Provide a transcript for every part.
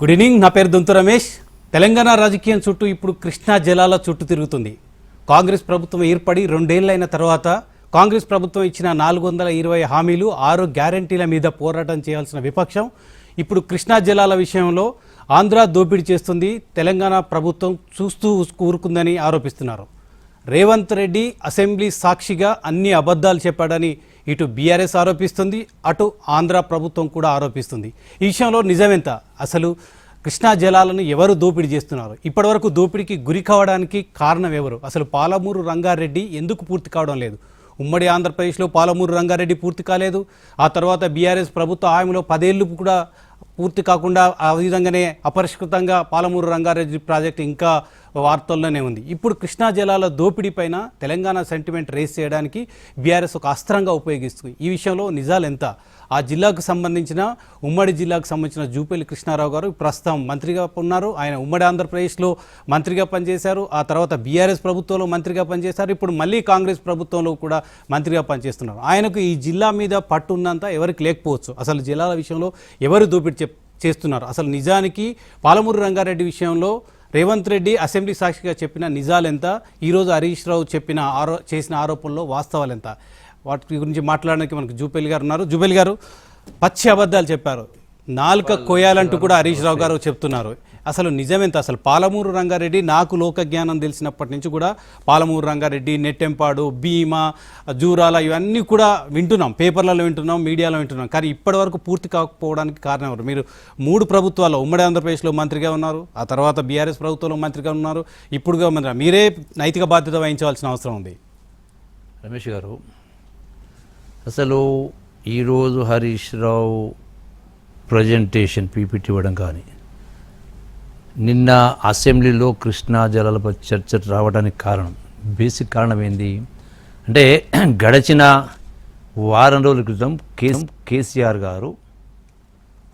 Good evening. నా పేరు దొంతు రమేష్. తెలంగాణ రాజకీయం చుట్టూ ఇప్పుడు కృష్ణా జలాల చుట్టూ తిరుగుతుంది. కాంగ్రెస్ ప్రభుత్వం ఏర్పడి 2 ఏళ్లైన తర్వాత కాంగ్రెస్ ప్రభుత్వం ఇచ్చిన 420 హామీలు 6 గ్యారంటీల మీద పోరాటం చేయాల్సిన విపక్షం ఇప్పుడు కృష్ణా జలాల విషయంలో ఆంధ్ర దోపిడీ చేస్తుంది, తెలంగాణ ప్రభుత్వం చూస్తూ ఊరుకుందని ఆరోపిస్తున్నారు. రేవంత్ రెడ్డి అసెంబ్లీ సాక్షిగా అన్ని అబద్ధాలు చెప్పాడని ఇటు బీఆర్ఎస్ ఆరోపిస్తుంది, అటు ఆంధ్ర ప్రభుత్వం కూడా ఆరోపిస్తుంది. ఈ విషయంలో నిజమెంత? అసలు కృష్ణా జలాలను ఎవరు దోపిడీ చేస్తున్నారు? ఇప్పటివరకు దోపిడీకి గురి కావడానికి కారణం ఎవరు? అసలు పాలమూరు రంగారెడ్డి ఎందుకు పూర్తి కావడం లేదు? ఉమ్మడి ఆంధ్రప్రదేశ్లో పాలమూరు రంగారెడ్డి పూర్తి కాలేదు. ఆ తర్వాత బీఆర్ఎస్ ప్రభుత్వ హామీలో 10 ఏళ్ళు కూడా పూర్తి కాకుండా ఆ విధంగానే అపరిష్కృతంగా పాలమూరు రంగారెడ్డి ప్రాజెక్టు ఇంకా వార్తల్లోనే ఉంది. ఇప్పుడు కృష్ణా జలాల దోపిడీ పైన తెలంగాణ సెంటిమెంట్ రేస్ చేయడానికి బీఆర్ఎస్ ఒక అస్త్రంగా ఉపయోగిస్తుంది. ఈ విషయంలో నిజాలు ఎంత? ఆ జిల్లాకు సంబంధించిన ఉమ్మడి జిల్లాకు సంబంధించిన జూపల్లి కృష్ణారావు గారు ప్రస్తుతం మంత్రిగా ఉన్నారు. ఆయన ఉమ్మడి ఆంధ్రప్రదేశ్లో మంత్రిగా పనిచేశారు. ఆ తర్వాత బీఆర్ఎస్ ప్రభుత్వంలో మంత్రిగా పనిచేశారు. ఇప్పుడు మళ్ళీ కాంగ్రెస్ ప్రభుత్వంలో కూడా మంత్రిగా పనిచేస్తున్నారు. ఆయనకు ఈ జిల్లా మీద పట్టు ఉన్నంత ఎవరికి లేకపోవచ్చు. అసలు జిల్లాల విషయంలో ఎవరు దోపిడీ చేస్తున్నారు? అసలు నిజానికి పాలమూరు రంగారెడ్డి విషయంలో రేవంత్ రెడ్డి అసెంబ్లీ సాక్షిగా చెప్పిన నిజాలు ఎంత? ఈరోజు హరీష్ రావు చేసిన ఆరోపణలో వాస్తవాలు ఎంత? వాటి గురించి మాట్లాడడానికి మనకు జూపల్లి గారు ఉన్నారు. జూపల్లి గారు, పచ్చి అబద్ధాలు చెప్పారు, నాలుక కొయ్యాలంటూ కూడా హరీష్ రావు గారు చెప్తున్నారు. అసలు నిజమెంత? అసలు పాలమూరు రంగారెడ్డి నాకు లోక జ్ఞానం తెలిసినప్పటి నుంచి కూడా పాలమూరు రంగారెడ్డి, నెట్టెంపాడు, భీమా, జూరాల ఇవన్నీ కూడా వింటున్నాం, పేపర్లలో వింటున్నాం, మీడియాలో వింటున్నాం. కానీ ఇప్పటివరకు పూర్తి కాకపోవడానికి కారణం ఎవరు? మీరు 3 ప్రభుత్వాల్లో ఉమ్మడి ఆంధ్రప్రదేశ్లో మంత్రిగా ఉన్నారు, ఆ తర్వాత బీఆర్ఎస్ ప్రభుత్వంలో మంత్రిగా ఉన్నారు, ఇప్పుడుగా మంత్రి. మీరే నైతిక బాధ్యత వహించవలసిన అవసరం ఉంది. రమేష్ గారు, అసలు ఈరోజు హరీష్ రావు ప్రజెంటేషన్ పీపీటీ ఇవ్వడం కానీ, నిన్న అసెంబ్లీలో కృష్ణా జలాలపై చర్చ రావడానికి కారణం, బేసిక్ కారణం ఏంది అంటే, గడిచిన వారం రోజుల క్రితం కేసీఆర్ గారు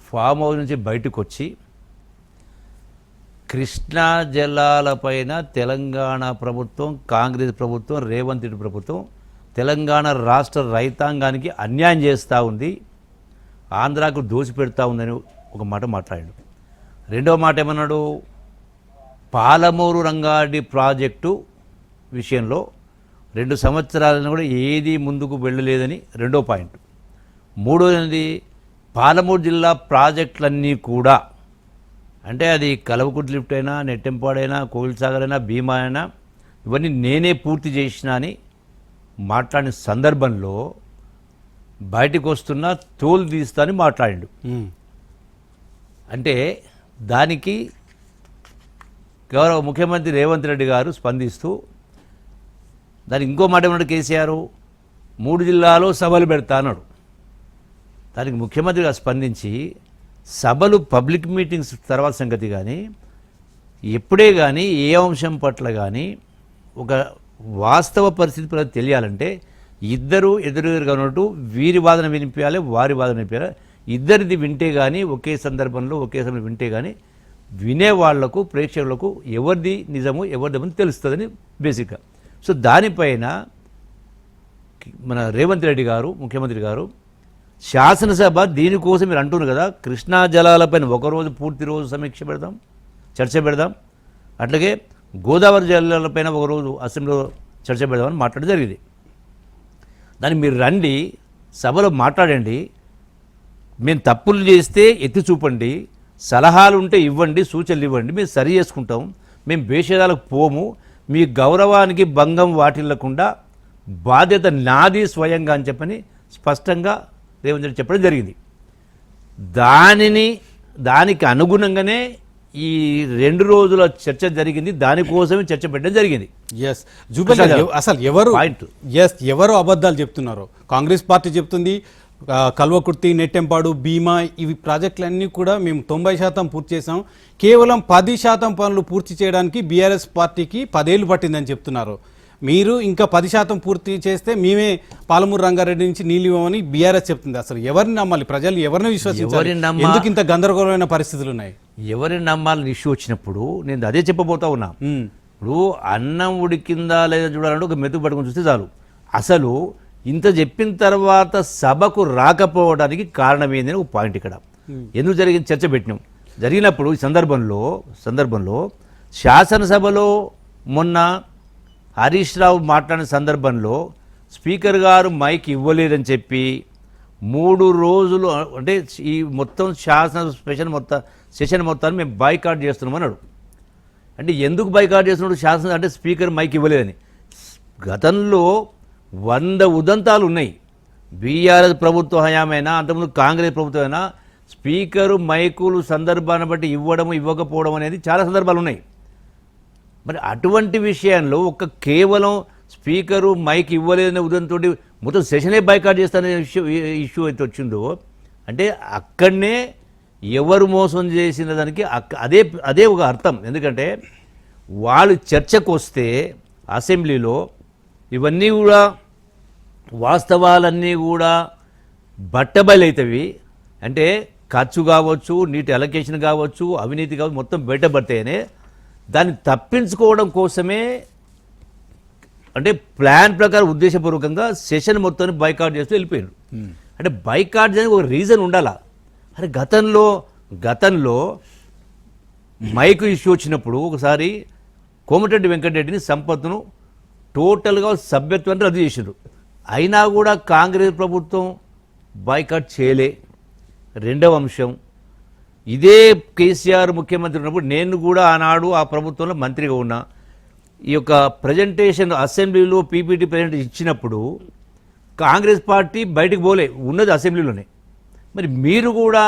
ఫామ్ హౌస్ నుంచి బయటకు వచ్చి కృష్ణా జలాలపైన తెలంగాణ ప్రభుత్వం, కాంగ్రెస్ ప్రభుత్వం, రేవంత్ రెడ్డి ప్రభుత్వం తెలంగాణ రాష్ట్ర రైతాంగానికి అన్యాయం చేస్తూ ఉంది, ఆంధ్రాకు దోచిపెడతా ఉందని ఒక మాట మాట్లాడాడు. రెండవ మాట ఏమన్నాడు? పాలమూరు రంగారెడ్డి ప్రాజెక్టు విషయంలో 2 సంవత్సరాలను కూడా ఏది ముందుకు వెళ్ళలేదని రెండో పాయింట్. మూడోది, పాలమూరు జిల్లా ప్రాజెక్టులన్నీ కూడా, అంటే అది కలవకుర్తి లిఫ్ట్ అయినా, నెట్టెంపాడైనా, కోయిల్సాగర్ అయినా, భీమా అయినా, ఇవన్నీ నేనే పూర్తి చేసిన అని మాట్లాడిన సందర్భంలో బయటకు వస్తున్న తోలు తీస్తా అని మాట్లాడాడు. అంటే దానికి గౌరవ ముఖ్యమంత్రి రేవంత్ రెడ్డి గారు స్పందిస్తూ దానికి ఇంకో మాట ఏమన్నాడు కేసీఆర్? 3 జిల్లాలో సభలు పెడతా అన్నాడు. దానికి ముఖ్యమంత్రిగా స్పందించి సభలు, పబ్లిక్ మీటింగ్స్ తర్వాత సంగతి, కానీ ఎప్పుడే కానీ ఏ అంశం పట్ల కానీ ఒక వాస్తవ పరిస్థితి ప్రజలు తెలియాలంటే ఇద్దరు ఎదురుగా ఉన్నట్టు వీరి వాదన వినిపించాలి, వారి వాదన వినిపించాలి. ఇద్దరిది వింటే కానీ, ఒకే సందర్భంలో ఒకే సమయం వింటే కానీ వినేవాళ్లకు, ప్రేక్షకులకు ఎవరిది నిజము ఎవరిది తెలుస్తుందని బేసిక్గా. సో దానిపైన మన రేవంత్ రెడ్డి గారు, ముఖ్యమంత్రి గారు, శాసనసభ దీనికోసం మీరు అంటున్నారు కదా, కృష్ణా జలాలపైన ఒకరోజు పూర్తి రోజు సమీక్ష పెడదాం, చర్చ పెడదాం, అట్లాగే గోదావరి జలాలపైన ఒకరోజు అసెంబ్లీలో చర్చ పెడదామని మాట్లాడడం జరిగింది. దాన్ని మీరు రండి, సభలో మాట్లాడండి, మేము తప్పులు చేస్తే ఎత్తి చూపండి, సలహాలు ఉంటే ఇవ్వండి, సూచనలు ఇవ్వండి, మేము సరి చేసుకుంటాం, మేము భేషజాలకు పోము, మీ గౌరవానికి భంగం వాటిల్లకుండా బాధ్యత నాది స్వయంగా అని చెప్పని స్పష్టంగా రేవంత్ రెడ్డి చెప్పడం జరిగింది. దానికి అనుగుణంగానే ఈ 2 రోజుల చర్చ జరిగింది, దానికోసమే చర్చ పెట్టడం జరిగింది. అసలు ఎవరు అబద్ధాలు చెప్తున్నారు? కాంగ్రెస్ పార్టీ చెప్తుంది కల్వకుర్తి, నెట్టెంపాడు, భీమా ఇవి ప్రాజెక్టులన్నీ కూడా మేము 90% పూర్తి చేసాం, కేవలం 10% పనులు పూర్తి చేయడానికి బీఆర్ఎస్ పార్టీకి 10 ఏళ్ళు పట్టిందని చెప్తున్నారు. మీరు ఇంకా 10% పూర్తి చేస్తే మేమే పాలమూరు రంగారెడ్డి నుంచి నీళ్ళు ఇవ్వమని బీఆర్ఎస్ చెప్తుంది. అసలు ఎవరిని నమ్మాలి? ప్రజలు ఎవరిని విశ్వసించాలి? ఎందుకు ఇంత గందరగోళమైన పరిస్థితులు ఉన్నాయి? ఎవరిని నమ్మాలని ఇష్యూ వచ్చినప్పుడు నేను అదే చెప్పబోతా ఉన్నా. ఇప్పుడు అన్నం ఉడికిందా లేదా చూడాలంటే ఒక మెతుకు పట్టుకొని చూస్తే చాలు. అసలు ఇంత చెప్పిన తర్వాత సభకు రాకపోవడానికి కారణం ఏందని ఒక పాయింట్ ఇక్కడ. ఎందుకు జరిగింది చర్చ పెట్టినాం. జరిగినప్పుడు ఈ సందర్భంలో శాసనసభలో మొన్న హరీష్ రావు మాట్లాడిన సందర్భంలో స్పీకర్ గారు మైక్ ఇవ్వలేదని చెప్పి 3 రోజులు అంటే ఈ మొత్తం సెషన్ మొత్తాన్ని మేము బాయ్కాట్ చేస్తున్నాం అన్నాడు. అంటే ఎందుకు బాయ్కాట్ చేస్తున్నాడు శాసన అంటే స్పీకర్ మైక్ ఇవ్వలేదని. గతంలో 100 ఉదంతాలు ఉన్నాయి. బీఆర్ఎస్ ప్రభుత్వ హయామైనా అంతకుముందు కాంగ్రెస్ ప్రభుత్వమైనా స్పీకరు మైకులు సందర్భాన్ని బట్టి ఇవ్వడం ఇవ్వకపోవడం అనేది చాలా సందర్భాలు ఉన్నాయి. మరి అటువంటి విషయంలో కేవలం స్పీకరు మైక్ ఇవ్వలేదనే ఉదయంతో మొత్తం సెషనే బాయ్కాట్ చేస్తానే ఇష్యూ అయితే వచ్చిందో అంటే అక్కడనే ఎవరు మోసం చేసిన దానికి అదే ఒక అర్థం. ఎందుకంటే వాళ్ళు చర్చకు వస్తే అసెంబ్లీలో ఇవన్నీ కూడా వాస్తవాలన్నీ కూడా బట్టబయలవుతాయి. అంటే ఖర్చు కావచ్చు, నీటి అలొకేషన్ కావచ్చు, అవినీతి కావచ్చు, మొత్తం బయటపడితేనే దాన్ని తప్పించుకోవడం కోసమే అంటే ప్లాన్ ప్రకారం ఉద్దేశపూర్వకంగా సెషన్ మొత్తాన్ని బాయ్కాట్ చేస్తూ వెళ్ళిపోయారు. అంటే బాయ్కాట్ చేయడానికి ఒక రీజన్ ఉండాలా. అరే గతంలో మైక్ ఇష్యూ వచ్చినప్పుడు ఒకసారి కోమటిరెడ్డి వెంకటరెడ్డిని సంపత్ను టోటల్గా సభ్యత్వాన్ని రద్దు చేసారు. అయినా కూడా కాంగ్రెస్ ప్రభుత్వం బాయ్కాట్ చేయలే. రెండవ అంశం, ఇదే కేసీఆర్ ముఖ్యమంత్రి ఉన్నప్పుడు నేను కూడా ఆనాడు ఆ ప్రభుత్వంలో మంత్రిగా ఉన్నా. ఈ యొక్క ప్రజెంటేషన్ అసెంబ్లీలో పీపీటీ ప్రజెంటేషన్ ఇచ్చినప్పుడు కాంగ్రెస్ పార్టీ బయటకు పోలే, ఉన్నది అసెంబ్లీలోనే. మరి మీరు కూడా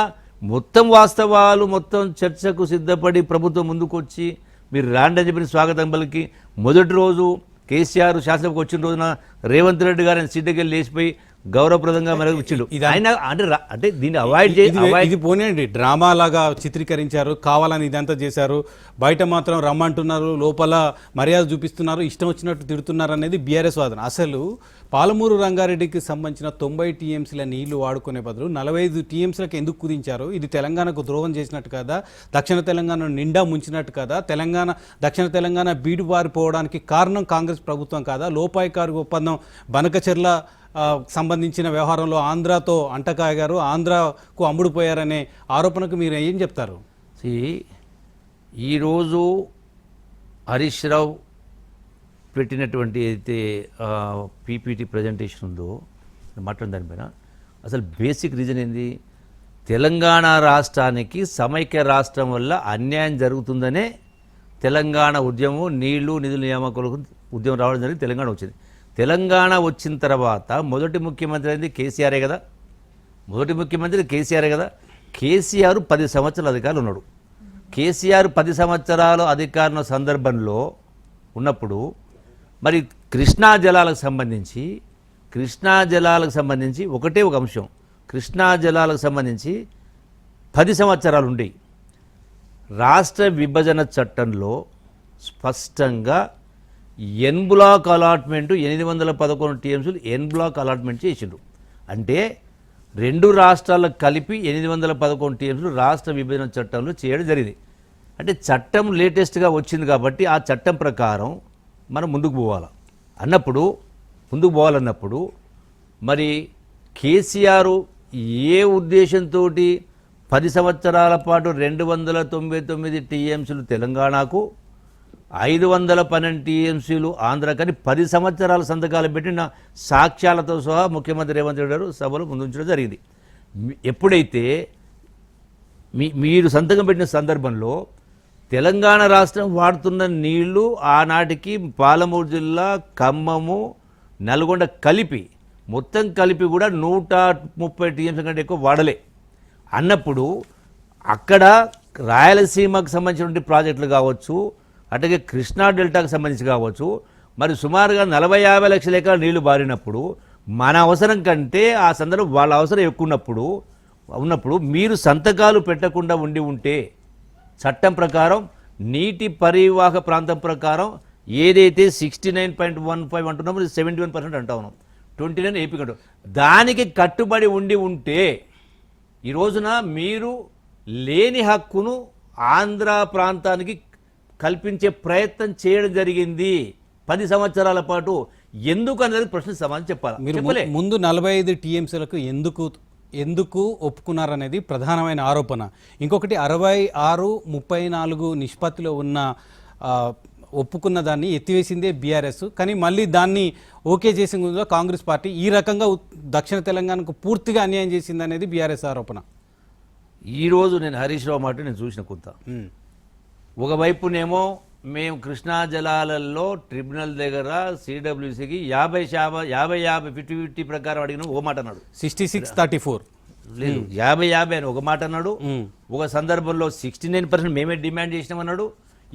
మొత్తం వాస్తవాలు మొత్తం చర్చకు సిద్ధపడి ప్రభుత్వం ముందుకు వచ్చి మీరు రాండి అని చెప్పిన స్వాగతం పలికి మొదటి రోజు కేసీఆర్ శాసనసభకు వచ్చిన రోజున రేవంత్ రెడ్డి గారిని సీటుకెళ్ళి లేచిపోయి గౌరవప్రదంగా మనకు ఇచ్చిండు. ఆయన అంటే దీన్ని అవాయిడ్ ఇది పోనీయండి, డ్రామా లాగా చిత్రీకరించారు, కావాలని ఇదంతా చేశారు. బయట మాత్రం రమ్మంటున్నారు, లోపల మర్యాద చూపిస్తున్నారు, ఇష్టం వచ్చినట్టు తిడుతున్నారు అనేది బీఆర్ఎస్ వాదన. అసలు పాలమూరు రంగారెడ్డికి సంబంధించిన 90 టీఎంసీల నీళ్లు వాడుకునే బదులు 45 టీఎంసీలకు ఎందుకు కుదించారు? ఇది తెలంగాణకు ద్రోహం చేసినట్టు కదా, దక్షిణ తెలంగాణ నిండా ముంచినట్టు కదా, దక్షిణ తెలంగాణ బీడు బారిపోవడానికి కారణం కాంగ్రెస్ ప్రభుత్వం కాదా? లోపాయికారు ఒప్పందం బనకచెర్ల సంబంధించిన వ్యవహారంలో ఆంధ్రాతో అంటకాగారు, ఆంధ్రాకు అమ్ముడుపోయారనే ఆరోపణకు మీరు ఏం చెప్తారు? ఈరోజు హరీష్ రావు పెట్టినటువంటి అయితే పీపీటీ ప్రజెంటేషన్ ఉందో మాట్లాడిన దానిపైన అసలు బేసిక్ రీజన్ ఏంది? తెలంగాణ రాష్ట్రానికి సమైక్య రాష్ట్రం వల్ల అన్యాయం జరుగుతుందనే తెలంగాణ ఉద్యమం, నీళ్లు నిధుల నియామకులకు ఉద్యమం రావడం జరిగింది. తెలంగాణ వచ్చింది. తెలంగాణ వచ్చిన తర్వాత మొదటి ముఖ్యమంత్రి అయింది కేసీఆరే కదా. కేసీఆర్ 10 సంవత్సరాల అధికారులు ఉన్నాడు. కేసీఆర్ 10 సంవత్సరాలు అధికారుల సందర్భంలో ఉన్నప్పుడు మరి కృష్ణా జలాలకు సంబంధించి ఒకటే ఒక అంశం, కృష్ణా జలాలకు సంబంధించి 10 సంవత్సరాలు ఉండేవి. రాష్ట్ర విభజన చట్టంలో స్పష్టంగా ఎన్ బ్లాక్ అలాట్మెంటు 811 టీఎంసీలు ఎన్ బ్లాక్ అలాట్మెంట్ చేసిండ్రు. అంటే 2 రాష్ట్రాలకు కలిపి 811 టీఎంసీలు రాష్ట్ర విభజన చట్టంలో చేయడం జరిగింది. అంటే చట్టం లేటెస్ట్గా వచ్చింది కాబట్టి ఆ చట్టం ప్రకారం మనం ముందుకు పోవాలన్నప్పుడు మరి కేసీఆర్ ఏ ఉద్దేశంతో 10 సంవత్సరాల పాటు 299 టీఎంసీలు తెలంగాణకు, 512 టీఎంసీలు ఆంధ్ర కానీ 10 సంవత్సరాల సంతకాలు పెట్టిన సాక్ష్యాలతో సహా ముఖ్యమంత్రి రేవంత్ రెడ్డి గారు సభలో ముందుంచడం జరిగింది. ఎప్పుడైతే మీరు సంతకం పెట్టిన సందర్భంలో తెలంగాణ రాష్ట్రం వాడుతున్న నీళ్లు ఆనాటికి పాలమూరు జిల్లా, ఖమ్మము, నల్గొండ మొత్తం కలిపి కూడా 130 టీఎంసీ కంటే ఎక్కువ వాడలే అన్నప్పుడు అక్కడ రాయలసీమకు సంబంధించిన ప్రాజెక్టులు కావచ్చు, అట్లాగే కృష్ణా డెల్టాకు సంబంధించి కావచ్చు, మరి సుమారుగా 40-50 లక్షల ఎకరాల నీళ్లు బారినప్పుడు మన అవసరం కంటే ఆ సందర్భం వాళ్ళ అవసరం ఎక్కువ ఉన్నప్పుడు మీరు సంతకాలు పెట్టకుండా ఉంటే చట్టం ప్రకారం నీటి పరివాహక ప్రాంతం ప్రకారం ఏదైతే 69.15 అంటున్నామో 71% అంటా ఉన్నాం, 29 ఏపీ కంటు దానికి కట్టుబడి ఉంటే ఈ రోజున మీరు లేని హక్కును ఆంధ్ర ప్రాంతానికి కల్పించే ప్రయత్నం చేయడం జరిగింది 10 సంవత్సరాల పాటు. ఎందుకు అనేది ప్రశ్న సమాధానం చెప్పాలి. మీరు ముందు 45 టీఎంసీలకు ఎందుకు ఎందుకు ఒప్పుకున్నారనేది ప్రధానమైన ఆరోపణ. ఇంకొకటి 66-34 నిష్పత్తిలో ఉన్న ఒప్పుకున్న దాన్ని ఎత్తివేసిందే బీఆర్ఎస్. కానీ మళ్ళీ దాన్ని ఓకే చేసిన కాంగ్రెస్ పార్టీ ఈ రకంగా దక్షిణ తెలంగాణకు పూర్తిగా అన్యాయం చేసింది అనేది బీఆర్ఎస్ ఆరోపణ. ఈరోజు నేను హరీష్ రావు మాట నేను చూసిన కొంత. ఒకవైపునేమో మేము కృష్ణా జలాలలో ట్రిబ్యునల్ దగ్గర సిడబ్ల్యూసీకి 50-50 ప్రకారం అడిగిన ఒక మాట అన్నాడు. 66-34 లేదు 50-50 అని ఒక మాట అన్నాడు. ఒక సందర్భంలో 69% మేమే డిమాండ్ చేసినామన్నాడు.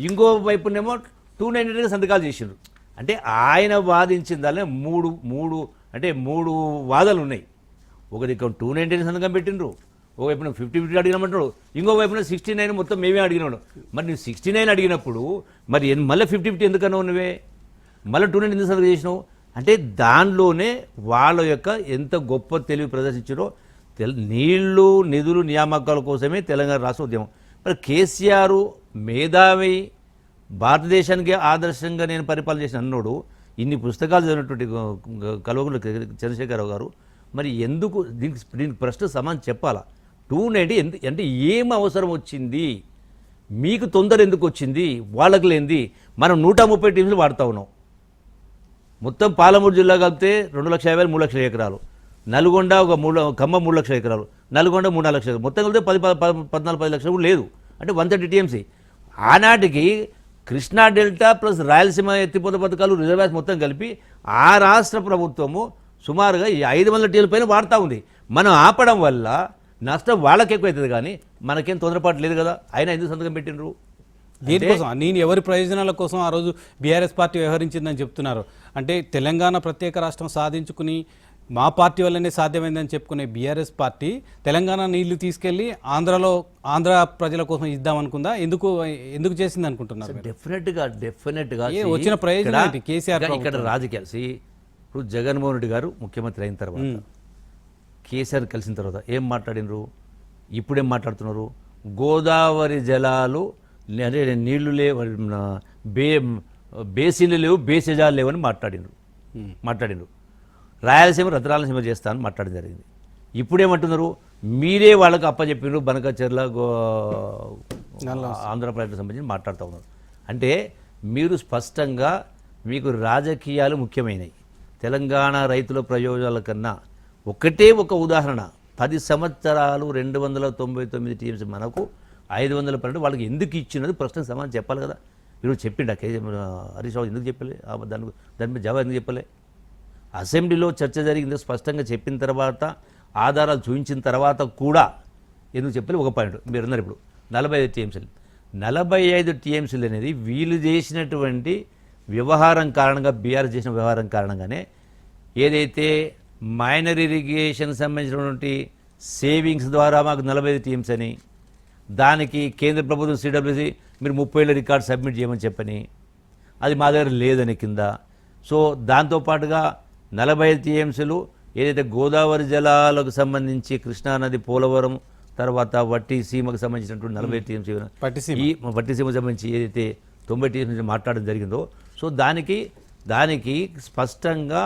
ఇంకో వైపునేమో 299 సంతకాలు చేసిండ్రు. అంటే ఆయన వాదించిన దానిలో మూడు వాదాలు ఉన్నాయి. ఒక దిక్కు 299 సంతకం పెట్టిండ్రు, ఒక వైపున 50-50 అడిగినామంటాడు, ఇంకో వైపున 69 మొత్తం మేమే అడిగినాడు. మరి నువ్వు 69 అడిగినప్పుడు మరి మళ్ళీ 50-50 ఎందుకన్నావు నువ్వే, మళ్ళీ 299 ఎందుకు సంతకం చేసినావు అంటే దానిలోనే వాళ్ళ యొక్క ఎంత గొప్ప తెలివి ప్రదర్శించారో. నీళ్లు నిధులు నియామకాల కోసమే తెలంగాణ రాష్ట్ర ఉద్యమం. మరి కేసీఆర్ మేధావి, భారతదేశానికి ఆదర్శంగా నేను పరిపాలన చేసిన అన్నోడు, ఇన్ని పుస్తకాలు చదివినటువంటి కల్వకుంట్ల చంద్రశేఖరరావు గారు మరి ఎందుకు దీనికి ప్రశ్న సమాధానం చెప్పాలా? 290 అంటే ఏం అవసరం వచ్చింది, మీకు తొందర ఎందుకు వచ్చింది, వాళ్ళకి లేనిది. మనం 130 టీమ్స్ వాడుతూ ఉన్నాం. మొత్తం పాలమూరు జిల్లా కలిపితే 2,50,000 3,00,000 ఎకరాలు, నల్గొండ ఖమ్మం 3 లక్షల ఎకరాలు, నల్గొండ 3-4 లక్షలు, మొత్తం కలిపితే 14-10 లక్షలు కూడా లేదు. అంటే 130 టీఎంసీ. ఆనాటికి కృష్ణా డెల్టా ప్లస్ రాయలసీమ ఎత్తిపోత పథకాలు రిజర్వాయర్స్ మొత్తం కలిపి ఆ రాష్ట్ర ప్రభుత్వము సుమారుగా 500 టీఎంల పైన వాడుతూ ఉంది. మనం ఆపడం వల్ల నష్టం వాళ్ళకి ఎక్కువ అవుతుంది, కానీ మనకేం తొందరపాటు లేదు కదా. అయినా ఎందుకు సంతకం పెట్టినరు? దీనికోసం నేను ఎవరి ప్రయోజనాల కోసం ఆ రోజు బీఆర్ఎస్ పార్టీ వ్యవహరించిందని చెప్తున్నారు. అంటే తెలంగాణ ప్రత్యేక రాష్ట్రం సాధించుకుని మా పార్టీ వల్లనే సాధ్యమైందని చెప్పుకునే బీఆర్ఎస్ పార్టీ తెలంగాణ నీళ్లు తీసుకెళ్లి ఆంధ్ర ప్రజల కోసం ఇద్దామనుకుందా? ఎందుకు చేసింది అనుకుంటున్నారు? డెఫినెట్గా వచ్చిన ప్రయోజనం కేసీఆర్ ఇక్కడ రాజకీయాలు. ఇప్పుడు జగన్మోహన్ రెడ్డి గారు ముఖ్యమంత్రి అయిన తర్వాత కేసీఆర్ కలిసిన తర్వాత ఏం మాట్లాడినరు, ఇప్పుడేం మాట్లాడుతున్నారు? గోదావరి జలాలు అంటే నీళ్లు లేవు, బేసిన్లు లేవు, బేసిజాలు లేవని మాట్లాడినరు. రాయలసీమ రతనాలసీమ చేస్తా అని మాట్లాడడం జరిగింది. ఇప్పుడేమంటున్నారు? మీరే వాళ్ళకి అప్పచెప్పినారు బనకచెర్ల ఆంధ్రప్రదేశ్కి సంబంధించి మాట్లాడుతూ ఉన్నారు. అంటే మీరు స్పష్టంగా మీకు రాజకీయాలు ముఖ్యమైనవి, తెలంగాణ రైతుల ప్రయోజనాల కన్నా. ఒకటే ఒక ఉదాహరణ, 10 సంవత్సరాలు 299 టీఎంసీ మనకు 512 వాళ్ళకి ఎందుకు ఇచ్చినది ప్రశ్న సమాధానం చెప్పాలి కదా. మీరు చెప్పిండా హరీష్ రావు ఎందుకు చెప్పలే? దాని మీద జవాబు ఎందుకు చెప్పలే? అసెంబ్లీలో చర్చ జరిగింది, స్పష్టంగా చెప్పిన తర్వాత ఆధారాలు చూపించిన తర్వాత కూడా ఎందుకు చెప్పలే? ఒక పాయింట్ మీరు అన్నారు ఇప్పుడు 45 టీఎంసీలు. 45 టీఎంసీలు అనేది వీళ్ళు చేసినటువంటి వ్యవహారం కారణంగా, బీఆర్ఎస్ చేసిన వ్యవహారం కారణంగానే ఏదైతే మైనర్ ఇరిగేషన్ సంబంధించినటువంటి సేవింగ్స్ ద్వారా మాకు 45 టీఎంసీ అని, దానికి కేంద్ర ప్రభుత్వం సిడబ్ల్యూసీ మీరు 30 ఏళ్ళ రికార్డు సబ్మిట్ చేయమని చెప్పని, అది మా దగ్గర లేదని కింద. సో దాంతోపాటుగా 45 టీఎంసీలు ఏదైతే గోదావరి జలాలకు సంబంధించి కృష్ణానది, పోలవరం, తర్వాత వట్టి సీమకు సంబంధించినటువంటి 40 టీఎంసీ, ఈ వట్టి సీమకు సంబంధించి ఏదైతే 90 టీఎంసీ మాట్లాడడం జరిగిందో, సో దానికి స్పష్టంగా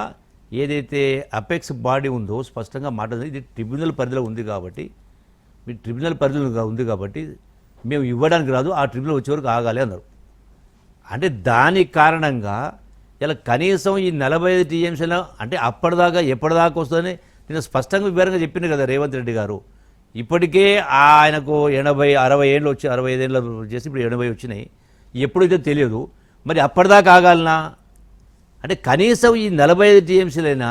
ఏదైతే అపెక్స్ బాడీ ఉందో స్పష్టంగా మాట్లాడింది. ఇది ట్రిబ్యునల్ పరిధిలో ఉంది కాబట్టి, మీ ట్రిబ్యునల్ పరిధిలో ఉంది కాబట్టి మేము ఇవ్వడానికి రాదు, ఆ ట్రిబ్యునల్ వచ్చే వరకు ఆగాలి అన్నారు. అంటే దానికి కారణంగా ఇలా కనీసం ఈ 45 టీఎంసీలో అంటే అప్పటిదాకా ఎప్పటిదాకా వస్తుందని నేను స్పష్టంగా వివరంగా చెప్పింది కదా రేవంత్ రెడ్డి గారు. ఇప్పటికే ఆయనకు 80-60 ఏళ్ళు వచ్చి 65 ఏళ్ళు చేసి ఇప్పుడు 80 వచ్చినాయి. ఎప్పుడైతే తెలియదు, మరి అప్పటిదాకా ఆగాలనా? అంటే కనీసం ఈ 45 టీఎంసీలైనా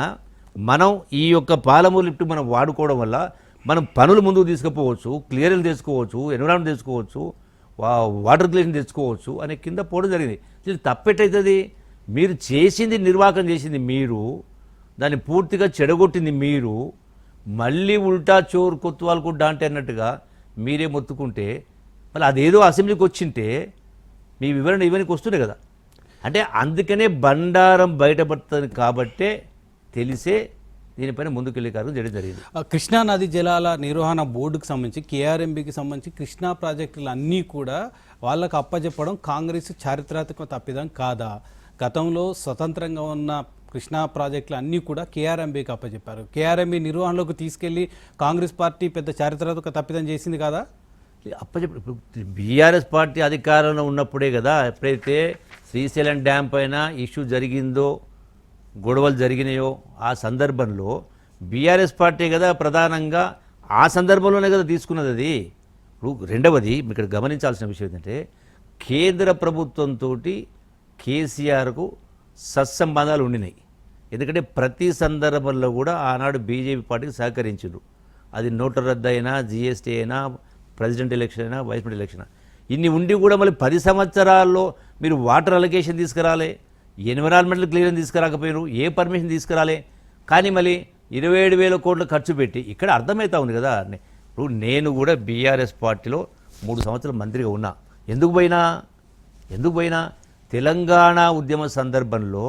మనం ఈ యొక్క పాలమూరు లిఫ్ట్ మనం వాడుకోవడం వల్ల మనం పనులు ముందుకు తీసుకుపోవచ్చు, క్లియర్లు తెచ్చుకోవచ్చు, ఎన్విరాన్మెంట్ తెచ్చుకోవచ్చు, వాటర్ క్లీన్ తెచ్చుకోవచ్చు అనే కింద పోవడం జరిగింది. ఇది తప్పెట్టవుతుంది. మీరు చేసింది, నిర్వాహకం చేసింది మీరు, దాన్ని పూర్తిగా చెడగొట్టింది మీరు, మళ్ళీ ఉల్టా చోరు కొత్వాలు కూడా అంటే అన్నట్టుగా మీరే మొత్తుకుంటే మళ్ళీ అదేదో అసెంబ్లీకి వచ్చింటే మీ వివరణ ఇవన్నీ వస్తుండే కదా. అంటే అందుకనే బండారం బయటపడుతుంది కాబట్టే తెలిసే దీనిపైన ముందుకెళ్ళే కార్యం చేయడం జరిగింది. కృష్ణా నది జలాల నిర్వహణ బోర్డుకు సంబంధించి, కేఆర్ఎంబీకి సంబంధించి కృష్ణా ప్రాజెక్టులు అన్నీ కూడా వాళ్ళకు అప్పచెప్పడం కాంగ్రెస్ చారిత్రాత్మక తప్పిదం కాదా? గతంలో స్వతంత్రంగా ఉన్న కృష్ణా ప్రాజెక్టులు అన్నీ కూడా కేఆర్ఎంబీకి అప్పచెప్పారు. కేఆర్ఎంబీ నిర్వహణలోకి తీసుకెళ్లి కాంగ్రెస్ పార్టీ పెద్ద చారిత్రాత్మక తప్పిదం చేసింది కదా. ఇప్పుడు బీఆర్ఎస్ పార్టీ అధికారంలో ఉన్నప్పుడే కదా, ఎప్పుడైతే శ్రీశైలం డ్యామ్ పైన ఇష్యూ జరిగిందో, గొడవలు జరిగినాయో ఆ సందర్భంలో బీఆర్ఎస్ పార్టీ కదా ప్రధానంగా ఆ సందర్భంలోనే కదా తీసుకున్నది అది. ఇప్పుడు రెండవది ఇక్కడ గమనించాల్సిన విషయం ఏంటంటే, కేంద్ర ప్రభుత్వంతో కేసీఆర్కు సత్సంబంధాలు ఉండినాయి. ఎందుకంటే ప్రతి సందర్భంలో కూడా ఆనాడు బీజేపీ పార్టీకి సహకరించారు. అది నోట్ల రద్దు అయినా, జీఎస్టీ అయినా, ప్రెసిడెంట్ ఎలక్షన్ అయినా, వైస్ ప్రెసిడెంట్ ఎలక్షన్ అయినా, ఇన్ని ఉండి కూడా మళ్ళీ 10 సంవత్సరాల్లో మీరు వాటర్ అలొకేషన్ తీసుకురాలే, ఎన్విరాన్మెంటల్ క్లియరెన్స్ తీసుకురాకపోయారు, ఏ పర్మిషన్ తీసుకురాలే, కానీ మళ్ళీ 27,000 కోట్లు ఖర్చు పెట్టి ఇక్కడ అర్థమవుతా ఉంది కదా. ఇప్పుడు నేను కూడా బీఆర్ఎస్ పార్టీలో 3 సంవత్సరాలు మంత్రిగా ఉన్నా. ఎందుకు పోయినా తెలంగాణ ఉద్యమ సందర్భంలో,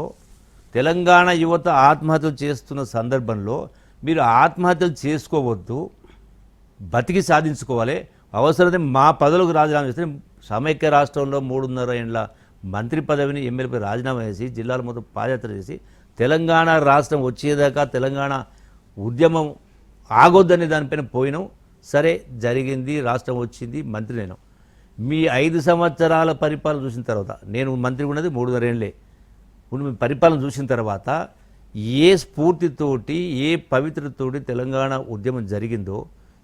తెలంగాణ యువత ఆత్మహత్యలు చేస్తున్న సందర్భంలో మీరు ఆత్మహత్యలు చేసుకోవద్దు, బతికి సాధించుకోవాలి, అవసరమైతే మా పదవులకు రాజీనామా చేస్తే సమైక్య రాష్ట్రంలో 3.5 ఏళ్ల మంత్రి పదవిని ఎమ్మెల్యేపై రాజీనామా చేసి జిల్లాల మొత్తం పాదయాత్ర చేసి తెలంగాణ రాష్ట్రం వచ్చేదాకా తెలంగాణ ఉద్యమం ఆగొద్దని దానిపైన పోయినాం. సరే జరిగింది, రాష్ట్రం వచ్చింది, మంత్రి నేను. మీ 5 సంవత్సరాల పరిపాలన చూసిన తర్వాత, నేను మంత్రి ఉన్నది 3.5 ఏళ్లే, ఇప్పుడు మీ పరిపాలన చూసిన తర్వాత ఏ స్ఫూర్తితోటి, ఏ పవిత్రతోటి తెలంగాణ ఉద్యమం జరిగిందో,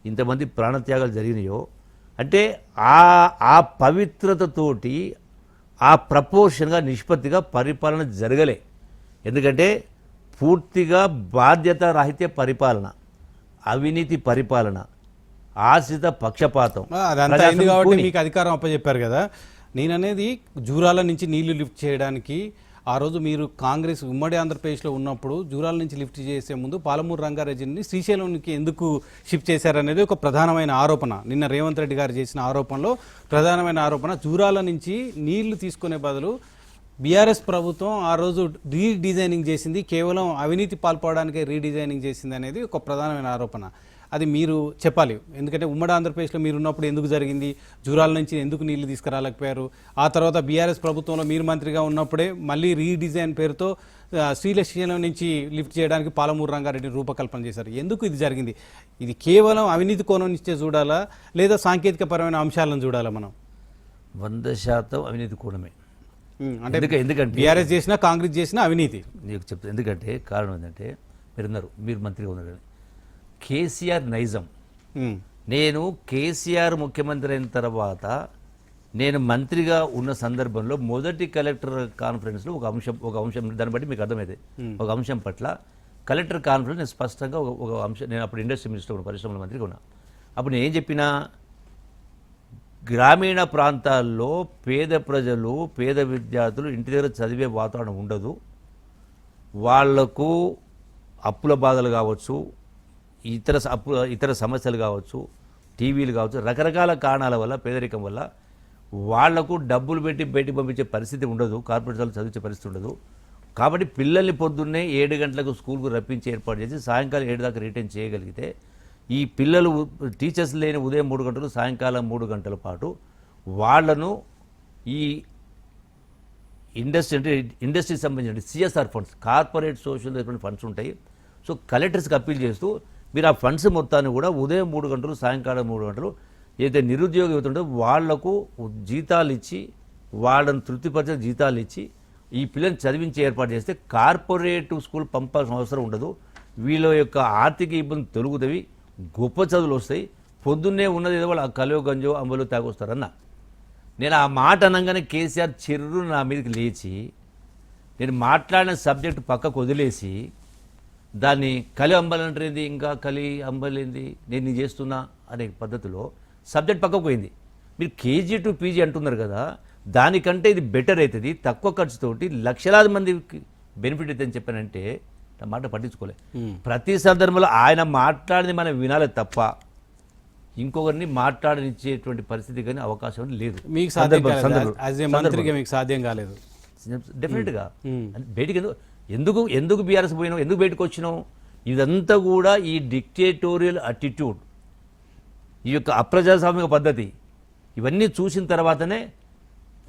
ఇంతమంది ప్రాణత్యాగాలు జరిగినాయో, అంటే ఆ పవిత్రతతోటి ఆ ప్రపోర్షన్గా నిష్పత్తిగా పరిపాలన జరగలే. ఎందుకంటే పూర్తిగా బాధ్యత రాహిత్య పరిపాలన, అవినీతి పరిపాలన, ఆశ్రిత పక్షపాతం. అదంతా అయింది కాబట్టి మీకు అధికారం అప్పచెప్పారు కదా. నేననేది జూరాల నుంచి నీళ్లు లిఫ్ట్ చేయడానికి ఆ రోజు మీరు కాంగ్రెస్ ఉమ్మడి ఆంధ్రప్రదేశ్లో ఉన్నప్పుడు జూరాల నుంచి లిఫ్ట్ చేసే ముందు పాలమూరు రంగారెడ్డిని శ్రీశైలంకి ఎందుకు షిఫ్ట్ చేశారనేది ఒక ప్రధానమైన ఆరోపణ. నిన్న రేవంత్ రెడ్డి గారు చేసిన ఆరోపణలో ప్రధానమైన ఆరోపణ, జూరాల నుంచి నీళ్లు తీసుకునే బదులు బీఆర్ఎస్ ప్రభుత్వం ఆ రోజు రీడిజైనింగ్ చేసింది, కేవలం అవినీతి పాల్పడడానికే రీడిజైనింగ్ చేసింది అనేది ఒక ప్రధానమైన ఆరోపణ. అది మీరు చెప్పాలి. ఎందుకంటే ఉమ్మడి ఆంధ్రప్రదేశ్లో మీరు ఉన్నప్పుడు ఎందుకు జరిగింది, జూరాల నుంచి ఎందుకు నీళ్లు తీసుకురాలేకపోయారు, ఆ తర్వాత బీఆర్ఎస్ ప్రభుత్వంలో మీరు మంత్రిగా ఉన్నప్పుడే మళ్ళీ రీడిజైన్ పేరుతో శ్రీశైలం నుంచి లిఫ్ట్ చేయడానికి పాలమూరు రంగారెడ్డిని రూపకల్పన చేశారు. ఎందుకు ఇది జరిగింది? ఇది కేవలం అవినీతి కోణం నుంచే చూడాలా, లేదా సాంకేతిక పరమైన అంశాలను చూడాలా? మనం 100% అవినీతి కోణమే. అంటే ఎందుకంటే బీఆర్ఎస్ చేసినా కాంగ్రెస్ చేసినా అవినీతి నీకు చెప్తాను. ఎందుకంటే కారణం ఏంటంటే, మీరు మంత్రిగా ఉన్నారని కేసీఆర్ నైజం. నేను కేసీఆర్ ముఖ్యమంత్రి అయిన తర్వాత నేను మంత్రిగా ఉన్న సందర్భంలో మొదటి కలెక్టర్ కాన్ఫరెన్స్లో ఒక అంశం దాన్ని బట్టి మీకు అర్థమైతే, ఒక అంశం పట్ల కలెక్టర్ కాన్ఫరెన్స్ నేను స్పష్టంగా ఒక అంశం, నేను అప్పుడు ఇండస్ట్రీ మినిస్టర్ ఉన్న, పరిశ్రమల మంత్రిగా ఉన్నా. అప్పుడు నేను ఏం చెప్పినా, గ్రామీణ ప్రాంతాల్లో పేద ప్రజలు, పేద విద్యార్థులు ఇంటి దగ్గర చదివే వాతావరణం ఉండదు, వాళ్లకు అప్పుల బాధలు కావచ్చు, ఇతర సమస్యలు కావచ్చు, టీవీలు కావచ్చు, రకరకాల కారణాల వల్ల, పేదరికం వల్ల వాళ్లకు డబ్బులు పెట్టి బయటికి పంపించే పరిస్థితి ఉండదు, కార్పొరేట్ చదువు చదివించే పరిస్థితి ఉండదు. కాబట్టి పిల్లల్ని పొద్దున్నే 7 గంటలకు స్కూల్కు రప్పించి ఏర్పాటు చేసి సాయంకాలం 7 దాకా రిటైన్ చేయగలిగితే, ఈ పిల్లలు టీచర్స్ లేని ఉదయం 3 గంటలు, సాయంకాలం 3 గంటల పాటు వాళ్లను ఈ ఇండస్ట్రీకి సంబంధించిన CSR funds, corporate social funds ఉంటాయి. సో కలెక్టర్స్కి అప్పీల్ చేస్తూ మీరు ఆ ఫండ్స్ మొత్తాన్ని కూడా ఉదయం 3 గంటలు, సాయంకాలం 3 గంటలు ఏదైతే నిరుద్యోగ యువత ఉంటుందో వాళ్లకు జీతాలు ఇచ్చి, వాళ్ళని తృప్తిపరిచే జీతాలు ఇచ్చి ఈ పిల్లల్ని చదివించి ఏర్పాటు చేస్తే కార్పొరేట్ స్కూల్ పంపాల్సిన అవసరం ఉండదు, వీళ్ళ యొక్క ఆర్థిక ఇబ్బంది తొలుగుతాయి, గొప్ప చదువులు వస్తాయి, పొద్దున్నే ఉన్నది ఏదో వాళ్ళు కలో గంజో అంబలు తాగొస్తారన్న. నేను ఆ మాట అనగానే కేసీఆర్ చెర్రు నా మీదకి లేచి, నేను మాట్లాడిన సబ్జెక్టు పక్కకు వదిలేసి, దాన్ని కలి అంబలంటేంది, ఇంకా కలి అంబలేంది, నేను నీ చేస్తున్నా అనే పద్ధతిలో సబ్జెక్ట్ పక్కకు పోయింది. మీరు కేజీ టు పీజీ అంటున్నారు కదా, దానికంటే ఇది బెటర్ అవుతుంది, తక్కువ ఖర్చుతోటి లక్షలాది మందికి బెనిఫిట్ అవుతుందని చెప్పానంటే నా మాట పట్టించుకోలే. ప్రతి సందర్భంలో ఆయన మాట్లాడింది మనం వినాలి తప్ప ఇంకొకరిని మాట్లాడనిచ్చేటువంటి పరిస్థితి కానీ అవకాశం లేదు. మీకు సాధ్యం కాలేదు డెఫినెట్గా. బయటికి ఎందుకు బీఆర్ఎస్ పోయినావు, ఎందుకు బయటకు వచ్చినావు? ఇదంతా కూడా ఈ డిక్టేటోరియల్ అటిట్యూడ్, ఈ యొక్క అప్రజాస్వామిక పద్ధతి, ఇవన్నీ చూసిన తర్వాతనే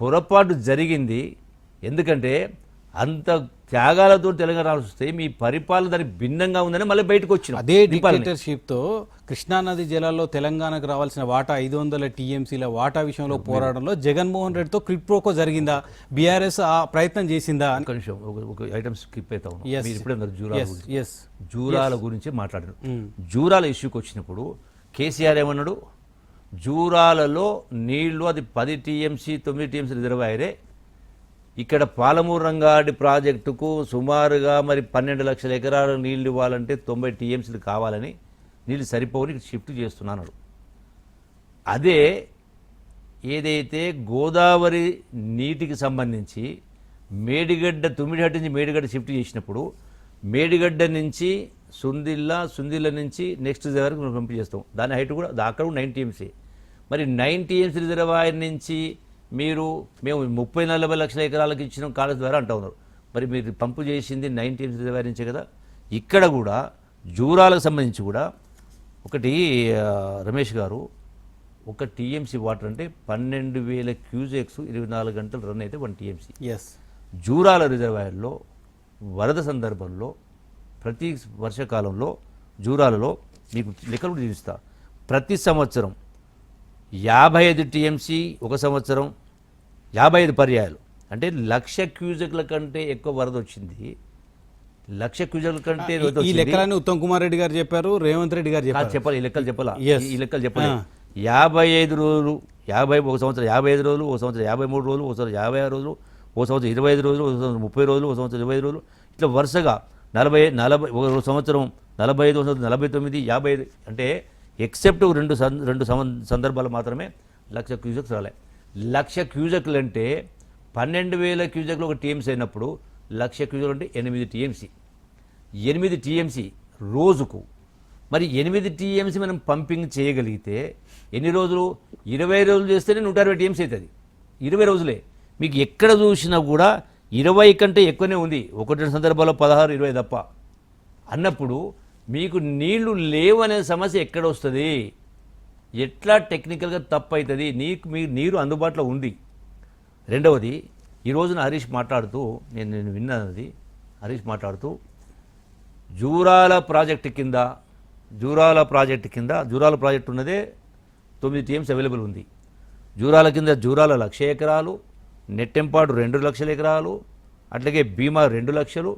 పొరపాటు జరిగింది. ఎందుకంటే అంత త్యాగాలతో తెలంగాణ వస్తే మీ పరిపాలన దానికి భిన్నంగా ఉందని మళ్ళీ బయటకు వచ్చిన అదే డిక్టేటర్షిప్ తో కృష్ణానది జలాల్లో తెలంగాణకు రావాల్సిన వాటా 500 టీఎంసీల వాటా విషయంలో పోరాడంలో జగన్మోహన్ రెడ్డితో క్విడ్ ప్రోకో జరిగిందా, బీఆర్ఎస్ ఆ ప్రయత్నం చేసిందా అని ఒక నిమిషం ఒక ఐటమ్ స్కిప్ అవుతా ఉన్నాం. Yes. మీరు ఇప్పుడే అన్నారు జూరాల Yes, గురించి. yes. జూరాల గురించి మాట్లాడారు. జూరాల ఇష్యూకి వచ్చినప్పుడు కేసీఆర్ ఏమన్నాడు, జూరాలలో నీళ్లు అది 10 టీఎంసీ 9 టీఎంసీ రిజర్వాయరే, ఇక్కడ పాలమూరు రంగారెడ్డి ప్రాజెక్టుకు సుమారుగా మరి 12 లక్షల ఎకరాల నీళ్లు ఇవ్వాలంటే 90 టీఎంసీలు కావాలని, నీళ్ళు సరిపోని షిఫ్ట్ చేస్తున్నాడు. అదే ఏదైతే గోదావరి నీటికి సంబంధించి మేడిగడ్డ తుమ్మిడిహట్టు నుంచి మేడిగడ్డ షిఫ్ట్ చేసినప్పుడు మేడిగడ్డ నుంచి సుందిల్ల నుంచి నెక్స్ట్ వరకు మనం పంపి చేస్తాం. దాని హైట్ కూడా అక్కడ 9 టీఎంసీ. మరి 9 టీఎంసీ రిజర్వాయర్ నుంచి మేము 30-40 లక్షల ఎకరాలకు ఇచ్చిన కాలేజ్ ద్వారా అంటూ ఉన్నారు. మరి మీరు పంపు చేసింది 9 టీఎంసీ రిజర్వాయర్ నుంచే కదా. ఇక్కడ కూడా జూరాలకు సంబంధించి కూడా ఒకటి రమేష్ గారు, ఒక టీఎంసీ వాటర్ అంటే 12,000 క్యూసెక్స్ 24 గంటలు రన్ అయితే 1 టీఎంసీ. ఎస్. జూరాల రిజర్వాయర్లో వరద సందర్భంలో ప్రతి వర్షాకాలంలో జూరాలలో మీకు లెక్కలు చూపిస్తా, ప్రతి సంవత్సరం 55 టీఎంసీ, ఒక సంవత్సరం 55 పర్యాయాలు, అంటే 1,00,000 క్యూసెక్ల కంటే ఎక్కువ వరద వచ్చింది. 1,00,000 క్యూసెక్ల కంటే ఈ లెక్కలన్నీ ఉత్తమ్ కుమార్ రెడ్డి గారు చెప్పారు, రేవంత్ రెడ్డి గారు చెప్పారు. చెప్పాలి, ఈ లెక్కలు చెప్పాలా? Yes. ఈ లెక్కలు చెప్పాలి. 55 రోజులు, ఒక సంవత్సరం 55 రోజులు, ఒక సంవత్సరం 53 రోజులు, ఒక సంవత్సరం 56 రోజులు, ఒక సంవత్సరం 25 రోజులు, ఒక సంవత్సరం 30 రోజులు, ఒక సంవత్సరం 25 రోజులు, ఇట్లా వరుసగా 40, ఒక సంవత్సరం 45, ఒక సంవత్సరం 49, 55, అంటే ఎక్సెప్ట్ రెండు సందర్భాలు మాత్రమే 1,00,000 క్యూసెక్స్ రాలే. 1,00,000 క్యూసెక్లు అంటే 12,000 క్యూసెక్లు ఒక టీఎంసీ అయినప్పుడు 1,00,000 క్యూసెక్లు అంటే 8 టీఎంసీ. 8 టీఎంసీ రోజుకు. మరి 8 టీఎంసీ మనం పంపింగ్ చేయగలిగితే ఎన్ని రోజులు? 20 రోజులు చేస్తేనే 160 టీఎంసీ అవుతుంది. 20 రోజులే. మీకు ఎక్కడ చూసినా కూడా 20 కంటే ఎక్కువనే ఉంది. 1-2 సందర్భాల్లో 16, 20 తప్ప. అన్నప్పుడు మీకు నీళ్లు లేవనే సమస్య ఎక్కడ వస్తుంది? ఎట్లా టెక్నికల్గా తప్పు అవుతుంది? మీకు నీరు అందుబాటులో ఉంది. రెండవది, ఈ రోజున హరీష్ మాట్లాడుతూ నేను విన్నది, హరీష్ మాట్లాడుతూ జూరాల ప్రాజెక్టు కింద జూరాల ప్రాజెక్టు ఉన్నదే 9 టీఎంసీ అవైలబుల్ ఉంది. జూరాల కింద జూరాల 1,00,000 ఎకరాలు, నెట్టెంపాడు 2 లక్షల ఎకరాలు, అట్లాగే భీమా 2 లక్షలు,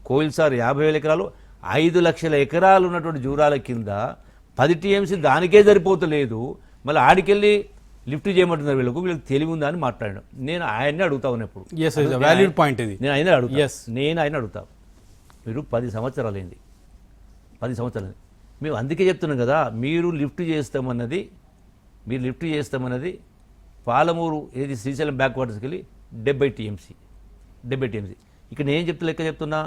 కోయిల్సార్ 50,000 ఎకరాలు, 5 లక్షల ఎకరాలు ఉన్నటువంటి జూరాల కింద 10 టీఎంసీ దానికే సరిపోతలేదు. మళ్ళీ ఆడికెళ్ళి లిఫ్ట్ చేయమంటున్నారు. వీళ్ళకి తెలివి ఉందా అని మాట్లాడాను. నేను ఆయన్ని అడుగుతా ఉన్నప్పుడు వాల్యూడ్ పాయింట్ ఇది. నేను ఆయన అడుగుతా, మీరు 10 సంవత్సరాలైంది, 10 సంవత్సరాలు మేము అందుకే చెప్తున్నాం కదా, మీరు లిఫ్ట్ చేస్తామన్నది పాలమూరు ఏది శ్రీశైలం బ్యాక్ వాటర్స్కి వెళ్ళి 70 టీఎంసీ. ఇక్కడ నేను లెక్క చెప్తున్నా,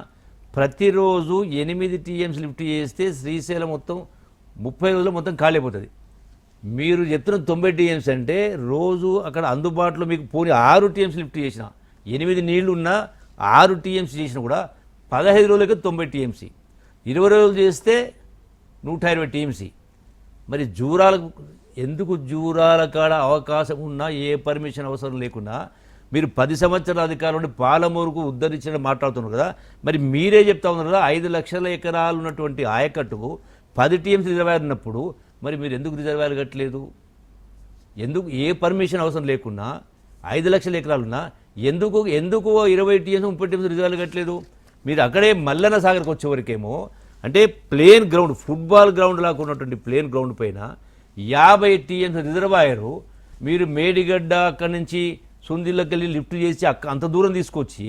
ప్రతిరోజు 8 టీఎంసీ లిఫ్ట్ చేస్తే శ్రీశైలం మొత్తం 30 రోజులు మొత్తం ఖాళీ అయిపోతుంది. మీరు చెప్తున్న 90 టీఎంసీ అంటే రోజు అక్కడ అందుబాటులో మీకు పోనీ 6 టీఎంసీ లిఫ్ట్ చేసిన, 8 నీళ్లు ఉన్న 6 టీఎంసీ చేసినా కూడా 15 రోజులకి 90 టీఎంసీ, 20 రోజులు చేస్తే 120 టీఎంసీ. మరి జూరాల కాడ అవకాశం ఉన్నా, ఏ పర్మిషన్ అవసరం లేకున్నా మీరు 10 సంవత్సరాల అధికారులు ఉండి పాలమూరుకు ఉద్ధరించడం మాట్లాడుతున్నారు కదా. మరి మీరే చెప్తా ఉన్నారు కదా, 5 లక్షల ఎకరాలు ఉన్నటువంటి ఆయకట్టుకు 10 టీఎంసీ రిజర్వాయర్ ఉన్నప్పుడు మరి మీరు ఎందుకు రిజర్వాయర్ కట్టలేదు? ఎందుకు ఏ పర్మిషన్ అవసరం లేకున్నా 5 లక్షల ఎకరాలున్నా ఎందుకు 20 టీఎంసీ 30 టీఎంసీ రిజర్వాయర్ కట్టలేదు? మీరు అక్కడే మల్లన్న సాగర్కి వచ్చేవరకేమో, అంటే ప్లేన్ గ్రౌండ్, ఫుట్బాల్ గ్రౌండ్ లాగా ఉన్నటువంటి ప్లేన్ గ్రౌండ్ పైన 50 టీఎంసీ రిజర్వాయరు మీరు మేడిగడ్డ అక్కడి నుంచి సుందిల్లోకి వెళ్ళి లిఫ్ట్ చేసి అంత దూరం తీసుకొచ్చి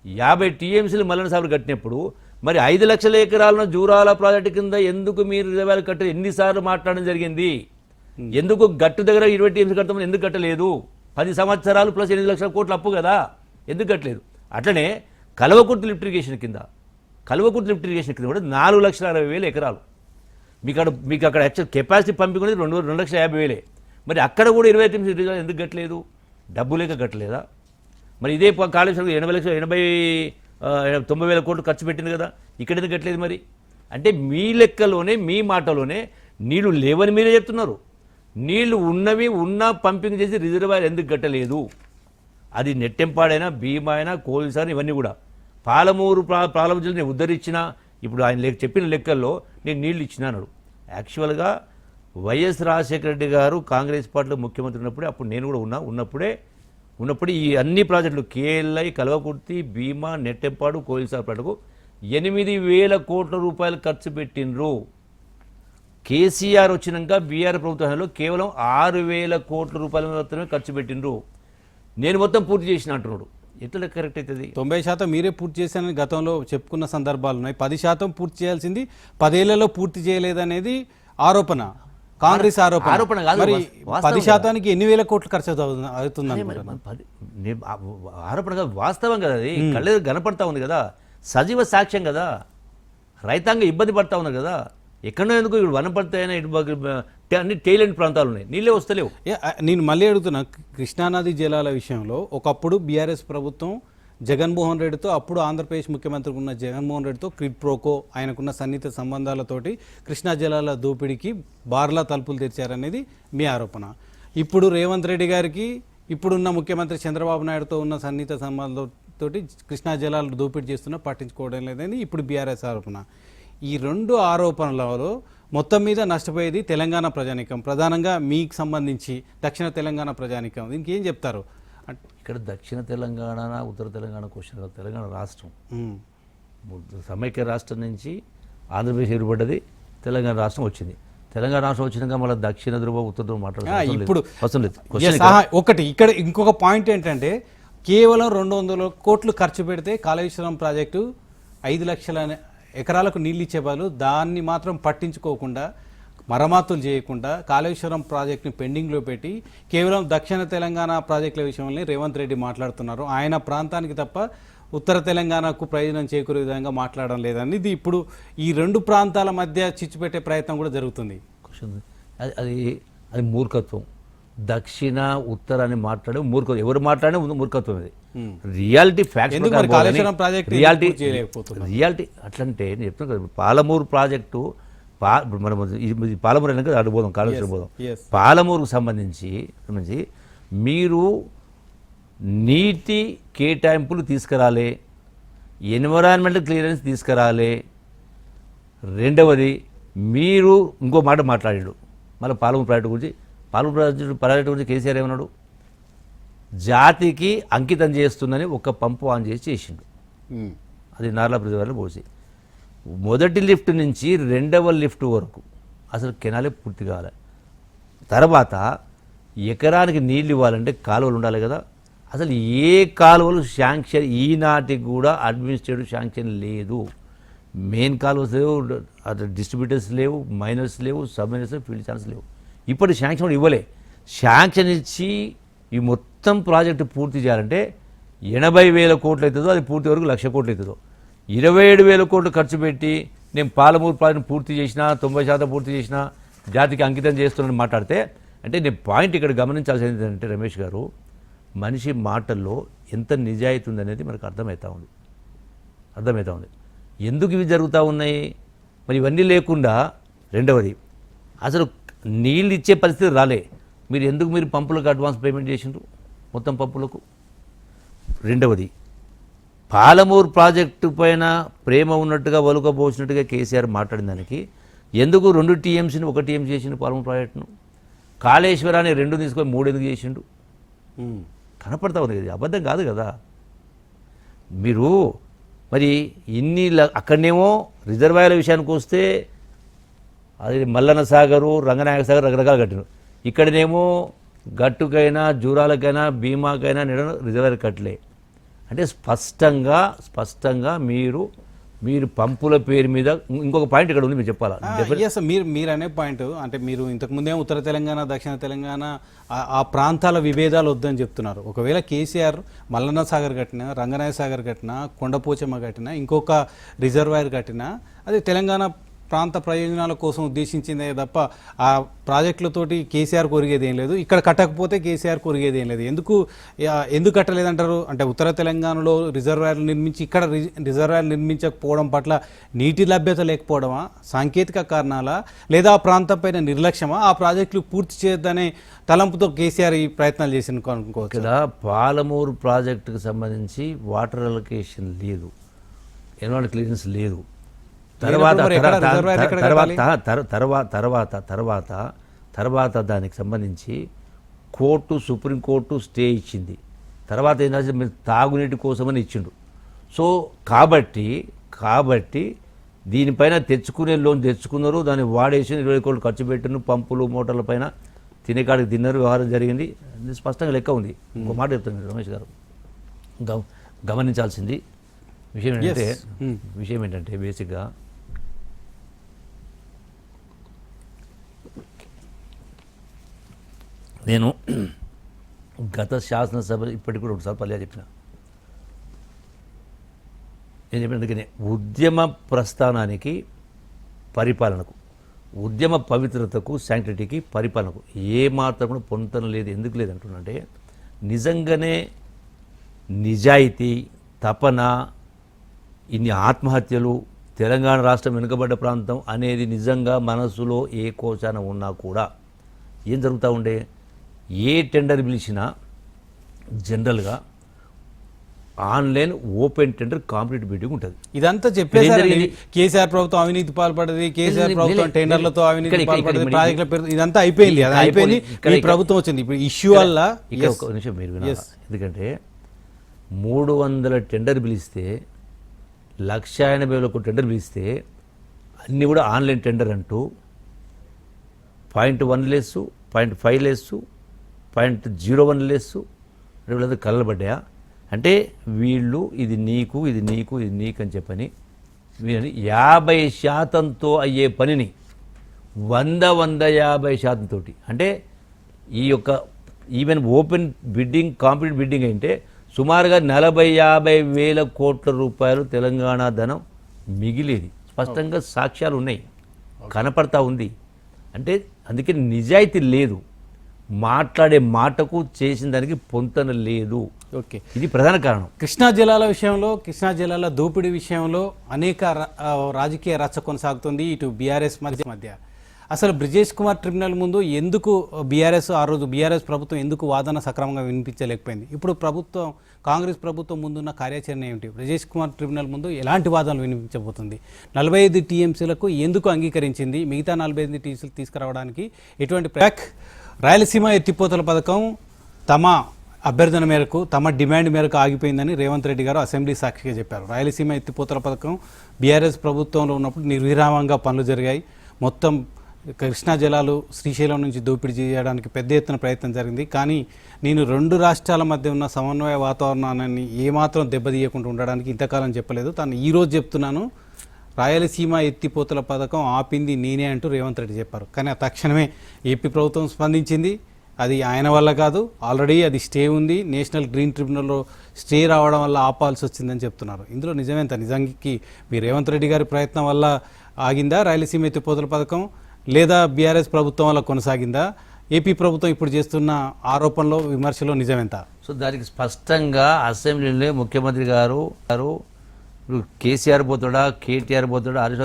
50 టీఎంసీలు మల్లన్న సాగర్ కట్టినప్పుడు మరి 5 లక్షల ఎకరాలను జూరాల ప్రాజెక్టు కింద ఎందుకు మీరు రిజర్వాయర్ కట్టలేదు? ఎన్నిసార్లు మాట్లాడడం జరిగింది? ఎందుకు గట్టు దగ్గర 20 టీఎంసీ కట్టమని ఎందుకు కట్టలేదు? 10 సంవత్సరాలు ప్లస్ 8 లక్షల కోట్ల అప్పు కదా, ఎందుకు కట్టలేదు? అట్లనే కల్వకుర్తి లిఫ్ట్ ఇరిగేషన్ కింద కూడా 4,60,000 ఎకరాలు. మీకు అక్కడ యాక్చువల్ కెపాసిటీ పంపించుకునేది 2,50,000. మరి అక్కడ కూడా 20 టీఎంసీ రిజర్వాయర్ ఎందుకు కట్టలేదు? డబ్బు లేక కట్టలేదా? మరి ఇదే కాళేశ్వరం 90,000 కోట్లు ఖర్చు పెట్టింది కదా, ఇక్కడ ఎందుకు కట్టలేదు? మరి అంటే మీ లెక్కలోనే, మీ మాటలోనే నీళ్లు లేవని మీరే చెప్తున్నారు. నీళ్లు ఉన్నా పంపింగ్ చేసి రిజర్వాయర్ ఎందుకు కట్టలేదు? అది నెట్టెంపాడైనా భీమా అయినా కోల్సార్ ఇవన్నీ కూడా పాలమూరు పాలమూరు జిల్లా నేను ఉద్ధరించిన ఇప్పుడు ఆయన చెప్పిన లెక్కల్లో నేను నీళ్లు ఇచ్చిన అన్నాడు. యాక్చువల్గా వైఎస్ రాజశేఖర రెడ్డి గారు కాంగ్రెస్ పార్టీలో ముఖ్యమంత్రి ఉన్నప్పుడే అప్పుడు నేను కూడా ఉన్నప్పుడే ఈ అన్ని ప్రాజెక్టులు కేఎల్ఐ, కల్వకుర్తి, భీమా, నెట్టెంపాడు, కోయిల్సార్ ప్రాజెక్టుకు 8,000 కోట్ల రూపాయలు ఖర్చు పెట్టినరు. కేసీఆర్ వచ్చినాక బీఆర్ ప్రభుత్వంలో కేవలం 6,000 కోట్ల రూపాయలు మాత్రమే ఖర్చు పెట్టినరు. నేను మొత్తం పూర్తి చేసిన అంటున్నాడు. ఎట్లా కరెక్ట్ అవుతుంది? 90% మీరే పూర్తి చేశారని గతంలో చెప్పుకున్న సందర్భాలు ఉన్నాయి. 10% పూర్తి చేయాల్సింది 10 ఏళ్లలో పూర్తి చేయలేదనేది ఆరోపణ, కాంగ్రెస్ ఆరోపణ కాదు, మరి వాస్తవం 10%కి ఎన్ని వేల కోట్లు ఖర్చు అవుతుంది ఆరోపణ కాదు, వాస్తవం కదా. అది కళ్ళెదురు కనపడతా ఉంది కదా, సజీవ సాక్ష్యం కదా. రైతాంగం ఇబ్బంది పడతా ఉన్నారు కదా. ఎక్కడో ఎందుకు ఇప్పుడు వనపడతాయని అన్ని టైలెంట్ ప్రాంతాలు ఉన్నాయి, నీళ్ళే వస్తలేవు. నేను మళ్ళీ అడుగుతున్నా, కృష్ణానది జలాల విషయంలో ఒకప్పుడు బీఆర్ఎస్ ప్రభుత్వం జగన్మోహన్ రెడ్డితో, అప్పుడు ఆంధ్రప్రదేశ్ ముఖ్యమంత్రి ఉన్న జగన్మోహన్ రెడ్డితో క్విడ్ ప్రోకో, ఆయనకున్న సన్నిహిత సంబంధాలతోటి కృష్ణా జలాల దోపిడీకి బార్లా తలుపులు తెచ్చారనేది మీ ఆరోపణ. ఇప్పుడు రేవంత్ రెడ్డి గారికి ఇప్పుడున్న ముఖ్యమంత్రి చంద్రబాబు నాయుడుతో ఉన్న సన్నిహిత సంబంధాలతోటి కృష్ణా జలాలు దోపిడీ చేస్తున్నా పట్టించుకోవడం లేదని ఇప్పుడు బీఆర్ఎస్ ఆరోపణ. ఈ రెండు ఆరోపణలలో మొత్తం మీద నష్టపోయేది తెలంగాణ ప్రజానీకం, ప్రధానంగా మీకు సంబంధించి దక్షిణ తెలంగాణ ప్రజానీకం. దీనికి ఏం చెప్తారు? ఇక్కడ దక్షిణ తెలంగాణ, ఉత్తర తెలంగాణ క్వశ్చన్ కాదు. తెలంగాణ రాష్ట్రం సమైక్య రాష్ట్రం నుంచి ఆంధ్రప్రదేశ్ ఏర్పడ్డది, తెలంగాణ రాష్ట్రం వచ్చింది. తెలంగాణ రాష్ట్రం వచ్చినాక మళ్ళీ దక్షిణ ధ్రువ, ఉత్తర ధ్రువ మాట్లాడుతుంది. ఇప్పుడు లేదు. ఒకటి ఇక్కడ ఇంకొక పాయింట్ ఏంటంటే, కేవలం 200 కోట్లు ఖర్చు పెడితే కాళేశ్వరం ప్రాజెక్టు 5 లక్షల ఎకరాలకు నీళ్ళు ఇచ్చే బదులు దాన్ని మాత్రం పట్టించుకోకుండా, మరమ్మతులు చేయకుండా కాళేశ్వరం ప్రాజెక్టుని పెండింగ్లో పెట్టి కేవలం దక్షిణ తెలంగాణ ప్రాజెక్టుల విషయంలో రేవంత్ రెడ్డి మాట్లాడుతున్నారు. ఆయన ప్రాంతానికి తప్ప ఉత్తర తెలంగాణకు ప్రయోజనం చేకూరే విధంగా మాట్లాడడం లేదని ఇది ఇప్పుడు ఈ రెండు ప్రాంతాల మధ్య చిచ్చు పెట్టే ప్రయత్నం కూడా జరుగుతుంది. అది మూర్ఖత్వం. దక్షిణ ఉత్తర అని మాట్లాడే మూర్ఖత్వం. ఎవరు మాట్లాడే మూర్ఖత్వం. అది రియాలిటీ ఫ్యాక్ట్. రియాలిటీ అట్లంటే నేను చెప్తున్నాను కదా, పాలమూరు ప్రాజెక్టు మనం పాలమూరు అయినాక అటు పోదాం, కాళేశ్వరం పోదాం. పాలమూరుకు సంబంధించి మీరు నీటి కేటాయింపులు తీసుకురాలే, ఎన్విరాన్మెంటల్ క్లియరెన్స్ తీసుకురాలే. రెండవది మీరు ఇంకో మాట మాట్లాడాడు మళ్ళీ పాలమూరు ప్రాజెక్టు గురించి. పాలమూరు ప్రాజెక్టు గురించి కేసీఆర్ ఏమన్నాడు? జాతికి అంకితం చేస్తుందని ఒక పంపు ఆన్ చేసిండు. అది నార్లా ప్రజలు పోసి మొదటి లిఫ్ట్ నుంచి 2వ లిఫ్ట్ వరకు అసలు కెనాలే పూర్తి కావాలి. తర్వాత ఎకరానికి నీళ్ళు ఇవ్వాలంటే కాలువలు ఉండాలి కదా. అసలు ఏ కాలువలు శాంక్షన్ ఈనాటికి కూడా అడ్మినిస్ట్రేటివ్ శాంక్షన్ లేదు. మెయిన్ కాలువస్ లేవు, అటు డిస్ట్రిబ్యూటర్స్ లేవు, మైనర్స్ లేవు, సబ్ మైనర్స్ లేవు, ఫీల్డ్ ఛాన్స్ లేవు. ఇప్పుడు శాంక్షన్ కూడా ఇవ్వలే. శాంక్షన్ ఇచ్చి ఈ మొత్తం ప్రాజెక్టు పూర్తి చేయాలంటే 80,000 కోట్లు అవుతుందో, అది పూర్తి వరకు 1,00,000 కోట్లు అవుతుందో. 27,000 కోట్లు ఖర్చు పెట్టి నేను పాలమూరు ప్రాజెక్టు పూర్తి చేసినా, 90% పూర్తి చేసినా, జాతికి అంకితం చేస్తున్నాను మాట్లాడితే, అంటే నేను పాయింట్ ఇక్కడ గమనించాల్సింది ఏంటంటే రమేష్ గారు, మనిషి మాటల్లో ఎంత నిజాయితీ ఉందనేది మనకు అర్థమవుతా ఉంది. ఎందుకు ఇవి జరుగుతూ ఉన్నాయి మరి? ఇవన్నీ లేకుండా రెండవది అసలు నీళ్ళు ఇచ్చే పరిస్థితి రాలే. మీరు పంపులకు అడ్వాన్స్ పేమెంట్ చేసిండ్రు మొత్తం పంపులకు. రెండవది పాలమూరు ప్రాజెక్టు పైన ప్రేమ ఉన్నట్టుగా వలుకబోసినట్టుగా కేసీఆర్ మాట్లాడిన దానికి ఎందుకు 2 టీఎంసీని 1 టీఎంసీ చేసిండు? పాలమూరు ప్రాజెక్టును కాళేశ్వరాన్ని 2 తీసుకొని 3 ఎందుకు చేసిండు? కనపడతా ఉంది కదా, అబద్ధం కాదు కదా. మీరు మరి ఇన్ని అక్కడనేమో రిజర్వాయర్ల విషయానికి వస్తే అది మల్లన్న సాగరు, రంగనాయక సాగర్ రకరకాలు కట్టినారు. ఇక్కడనేమో గట్టుకైనా, జూరాలకైనా, భీమాకైనా రిజర్వాయర్ కట్టలే. అంటే స్పష్టంగా మీరు పంపుల పేరు మీద ఇంకొక పాయింట్ ఇక్కడ ఉంది, మీరు చెప్పాలా? మీరు అనే పాయింట్ అంటే మీరు ఇంతకుముందే ఉత్తర తెలంగాణ, దక్షిణ తెలంగాణ ఆ ప్రాంతాల విభేదాలు వద్దని చెప్తున్నారు. ఒకవేళ కేసీఆర్ మల్లన్న సాగర్ కట్టినా, రంగనాయ సాగర్ కట్టినా, కొండపోచమ్మ కట్టినా, ఇంకొక రిజర్వాయర్ కట్టినా అది తెలంగాణ ప్రాంత ప్రయోజనాల కోసం ఉద్దేశించిందే తప్ప ఆ ప్రాజెక్టులతోటి కేసీఆర్ కొరిగేది ఏం లేదు, ఇక్కడ కట్టకపోతే కేసీఆర్ కొరిగేది ఏం లేదు. ఎందుకు కట్టలేదంటారు? అంటే ఉత్తర తెలంగాణలో రిజర్వాయర్లు నిర్మించి ఇక్కడ రిజర్వాయర్లు నిర్మించకపోవడం పట్ల నీటి లభ్యత లేకపోవడమా, సాంకేతిక కారణాలా, లేదా ఆ ప్రాంతం పైన నిర్లక్ష్యమా, ఆ ప్రాజెక్టులు పూర్తి చేయొద్దనే తలంపుతో కేసీఆర్ ఈ ప్రయత్నాలు చేసిన అనుకోవచ్చు? ఇక్కడ పాలమూరు ప్రాజెక్టుకు సంబంధించి వాటర్ అలొకేషన్ లేదు, ఎన్విరాన్మెంట్ క్లియరెన్స్ లేదు. తర్వాత దానికి సంబంధించి సుప్రీంకోర్టు స్టే ఇచ్చింది. తర్వాత ఏంటంటే మీరు తాగునీటి కోసమని ఇచ్చిండు. సో కాబట్టి దీనిపైన తెచ్చుకునే లోన్ తెచ్చుకున్నారు, దాన్ని వాడేసి 20 కోట్లు ఖర్చు పెట్టిన పంపులు మోటార్ల పైన తినేకాడికి తిన్నారు, వ్యవహారం జరిగింది. ఇది స్పష్టంగా లెక్క ఉంది. ఇంకో మాట చెప్తాను రమేష్ గారు, గమనించాల్సింది విషయం ఏంటంటే బేసిక్గా నేను గత శాసనసభ ఇప్పటికి కూడా ఒకసారి పల్లె చెప్పిన, నేను చెప్పిన అందుకనే ఉద్యమ ప్రస్థానానికి పరిపాలనకు, ఉద్యమ పవిత్రతకు, శాంక్టిటీకి, పరిపాలనకు ఏ మాత్రం కూడా పొంతన లేదు. ఎందుకు లేదంటున్నంటే నిజంగానే నిజాయితీ, తపన, ఇన్ని ఆత్మహత్యలు, తెలంగాణ రాష్ట్రం వెనుకబడ్డ ప్రాంతం అనేది నిజంగా మనసులో ఏ కోశాన ఉన్నా కూడా ఏం జరుగుతూ ఉండే, ఏ టెండర్ పిలిచినా జనరల్గా online open tender competitive bidding ఉంటుంది. ఇదంతా చెప్పేసారు. కేసీఆర్ ప్రభుత్వం అవినీతి పాల్పడది, కేసీఆర్ ప్రభుత్వం టెండర్లతో అవినీతి పాల్పడది, ప్రాజెక్టుల పేరు ఇదంతా అయిపోయింది. అది అయిపోయింది, ఈ ప్రభుత్వం వచ్చింది. ఇప్పుడు ఇష్యూ వల్ల ఇక్కడ ఒక నిమిషం మీరు వినాలి. ఎందుకంటే 300 టెండర్ పిలిస్తే 1,80,000 టెండర్ పిలిస్తే అన్నీ కూడా ఆన్లైన్ టెండర్ అంటూ 0.1 లెస్, 0.5 లెస్, 0.01 లెస్ వీళ్ళందరూ కలబడ్డాయా అంటే వీళ్ళు ఇది నీకు ఇది నీకు ఇది నీకు అని చెప్పని వీళ్ళని 50% అయ్యే పనిని 150% అంటే ఈ యొక్క even open bidding, competitive bidding అంటే సుమారుగా 40-50 వేల కోట్ల రూపాయలు తెలంగాణ ధనం మిగిలేది. స్పష్టంగా సాక్ష్యాలు ఉన్నాయి, కనపడతా ఉంది. అంటే అందుకే నిజాయితీ లేదు, మాట్లాడే మాటకు చేసిన దానికి పొంతన లేదు. ఓకే, ఇది ప్రధాన కారణం. కృష్ణా జిల్లాల విషయంలో, కృష్ణా జిల్లాల దోపిడీ విషయంలో అనేక రాజకీయ రచ్చ కొనసాగుతుంది ఇటు బీఆర్ఎస్ మధ్య. అసలు బ్రిజేష్ కుమార్ ట్రిబ్యునల్ ముందు ఎందుకు ఆ రోజు బీఆర్ఎస్ ప్రభుత్వం ఎందుకు వాదన సక్రమంగా వినిపించలేకపోయింది? ఇప్పుడు కాంగ్రెస్ ప్రభుత్వం ముందున్న కార్యాచరణ ఏమిటి? బ్రిజేష్ కుమార్ ట్రిబ్యునల్ ముందు ఎలాంటి వాదనలు వినిపించబోతుంది? 45 టీఎంసీలకు ఎందుకు అంగీకరించింది? మిగతా 45 టీఎంసీలు తీసుకురావడానికి ఎటువంటి రాయలసీమ ఎత్తిపోతల పథకం తమ అభ్యర్థన మేరకు, తమ డిమాండ్ మేరకు ఆగిపోయిందని రేవంత్ రెడ్డి గారు అసెంబ్లీ సాక్షిగా చెప్పారు. రాయలసీమ ఎత్తిపోతల పథకం బీఆర్ఎస్ ప్రభుత్వంలో ఉన్నప్పుడు నిర్విరామంగా పనులు జరిగాయి. మొత్తం కృష్ణా జలాలు శ్రీశైలం నుంచి దోపిడీ చేయడానికి పెద్ద ఎత్తున ప్రయత్నం జరిగింది. కానీ నేను 2 రాష్ట్రాల మధ్య ఉన్న సమన్వయ వాతావరణాన్ని ఏమాత్రం దెబ్బతీయకుండా ఉండడానికి ఇంతకాలం చెప్పలేదు. తాను ఈరోజు చెప్తున్నాను, రాయలసీమ ఎత్తిపోతల పథకం ఆపింది నేనే అంటూ రేవంత్ రెడ్డి చెప్పారు. కానీ తక్షణమే ఏపీ ప్రభుత్వం స్పందించింది. అది ఆయన వల్ల కాదు, ఆల్రెడీ అది స్టే ఉంది, నేషనల్ గ్రీన్ ట్రిబ్యునల్లో స్టే రావడం వల్ల ఆపాల్సి వచ్చిందని చెప్తున్నారు. ఇందులో నిజమేంత? నిజానికి మీ రేవంత్ రెడ్డి గారి ప్రయత్నం వల్ల ఆగిందా రాయలసీమ ఎత్తిపోతల పథకం, లేదా బీఆర్ఎస్ ప్రభుత్వం వల్ల కొనసాగిందా? ఏపీ ప్రభుత్వం ఇప్పుడు చేస్తున్న ఆరోపణలో, విమర్శలో నిజమేంత? సో దానికి స్పష్టంగా అసెంబ్లీలో ముఖ్యమంత్రి గారు కేసీఆర్ పోతాడా, కేటీఆర్ పోతాడా, హరీష్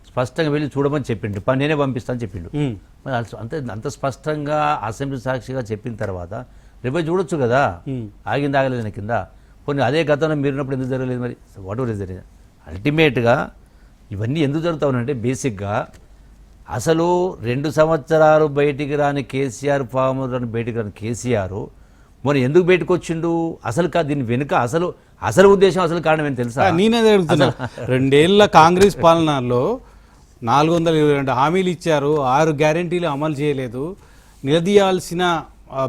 స్పష్టంగా వెళ్ళి చూడమని చెప్పిండు, నేనే పంపిస్తాను చెప్పిండు. మరి అంత స్పష్టంగా అసెంబ్లీ సాక్షిగా చెప్పిన తర్వాత రేపు చూడొచ్చు కదా, ఆగింది ఆగలేదు కింద. కొన్ని అదే గతంలో మీరున్నప్పుడు ఎందుకు జరగలేదు? మరి వాట్ ఎవర్ జరిగింది. అల్టిమేట్గా ఇవన్నీ ఎందుకు జరుగుతా ఉన్నాయంటే బేసిక్గా అసలు 2 సంవత్సరాలు బయటికి రాని కేసీఆర్, ఫామ్ రాని బయటికి రాని కేసీఆర్ మరి ఎందుకు బయటకు వచ్చిండు? అసలు దీని వెనుక అసలు ఉద్దేశం, అసలు కారణం ఏంటి తెలుసా? నేనే అడుగుతున్నా. 2 ఏళ్ల కాంగ్రెస్ పాలనలో 422 హామీలు ఇచ్చారు, 6 గ్యారెంటీలు అమలు చేయలేదు. నిలదీయాల్సిన